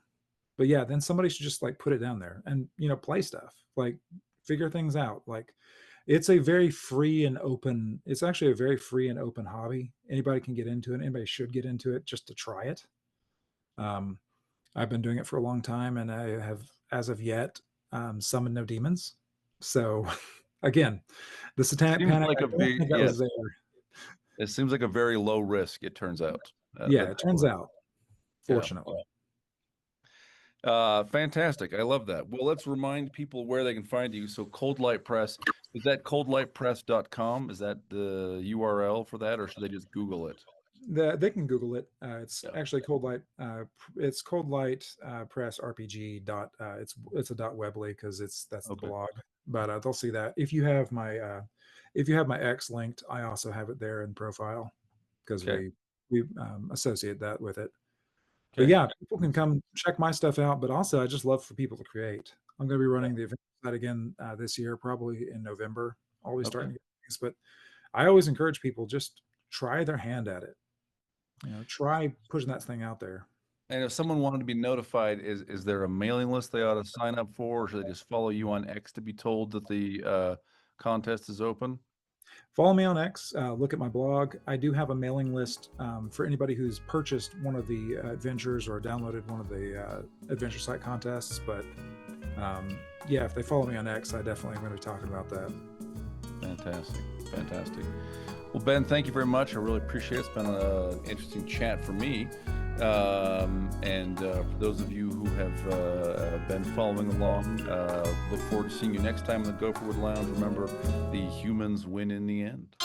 [SPEAKER 1] But yeah, then somebody should just like put it down there and play stuff, like figure things out. Like it's a very free and open. It's actually a very free and open hobby. Anybody can get into it. Anybody should get into it just to try it. Um, I've been doing it for a long time, and I have, as of yet, summoned no demons. So, again, the Satanic
[SPEAKER 2] Seems
[SPEAKER 1] Panic,
[SPEAKER 2] like
[SPEAKER 1] I
[SPEAKER 2] a
[SPEAKER 1] don't
[SPEAKER 2] big
[SPEAKER 1] think that was
[SPEAKER 2] yes.
[SPEAKER 1] there.
[SPEAKER 2] It seems like a very low risk, it turns out.
[SPEAKER 1] Yeah,
[SPEAKER 2] That
[SPEAKER 1] it turns out,
[SPEAKER 2] yeah.
[SPEAKER 1] fortunately.
[SPEAKER 2] Fantastic. I love that. Well, let's remind people where they can find you. So Cold Light Press, is that coldlightpress.com? Is that the URL for that, or should they just Google it?
[SPEAKER 1] They can Google it. It's
[SPEAKER 2] Yeah.
[SPEAKER 1] actually Cold Light. It's Cold Light Press RPG dot. It's a dot Weebly because that's the
[SPEAKER 2] Okay.
[SPEAKER 1] blog. But they'll see that if you have my X linked, I also have it there in profile because
[SPEAKER 2] Okay.
[SPEAKER 1] we associate that with it. But
[SPEAKER 2] Okay.
[SPEAKER 1] yeah, people can come check my stuff out. But also, I just love for people to create. I'm going to be running the event site again this year, probably in November. Always
[SPEAKER 2] Okay.
[SPEAKER 1] starting to get things, but I always encourage people just try their hand at it. Try pushing that thing out there.
[SPEAKER 2] And if someone wanted to be notified, is there a mailing list they ought to sign up for, or should they just follow you on X to be told that the contest is open?
[SPEAKER 1] Follow me on X. Look at my blog. I do have a mailing list for anybody who's purchased one of the adventures or downloaded one of the adventure site contests. But yeah, if they follow me on X, I definitely am going to be talking about that.
[SPEAKER 2] Fantastic. Fantastic. Well, Ben, thank you very much. I really appreciate it. It's been an interesting chat for me. And for those of you who have been following along, look forward to seeing you next time in the Gopherwood Lounge. Remember, the humans win in the end.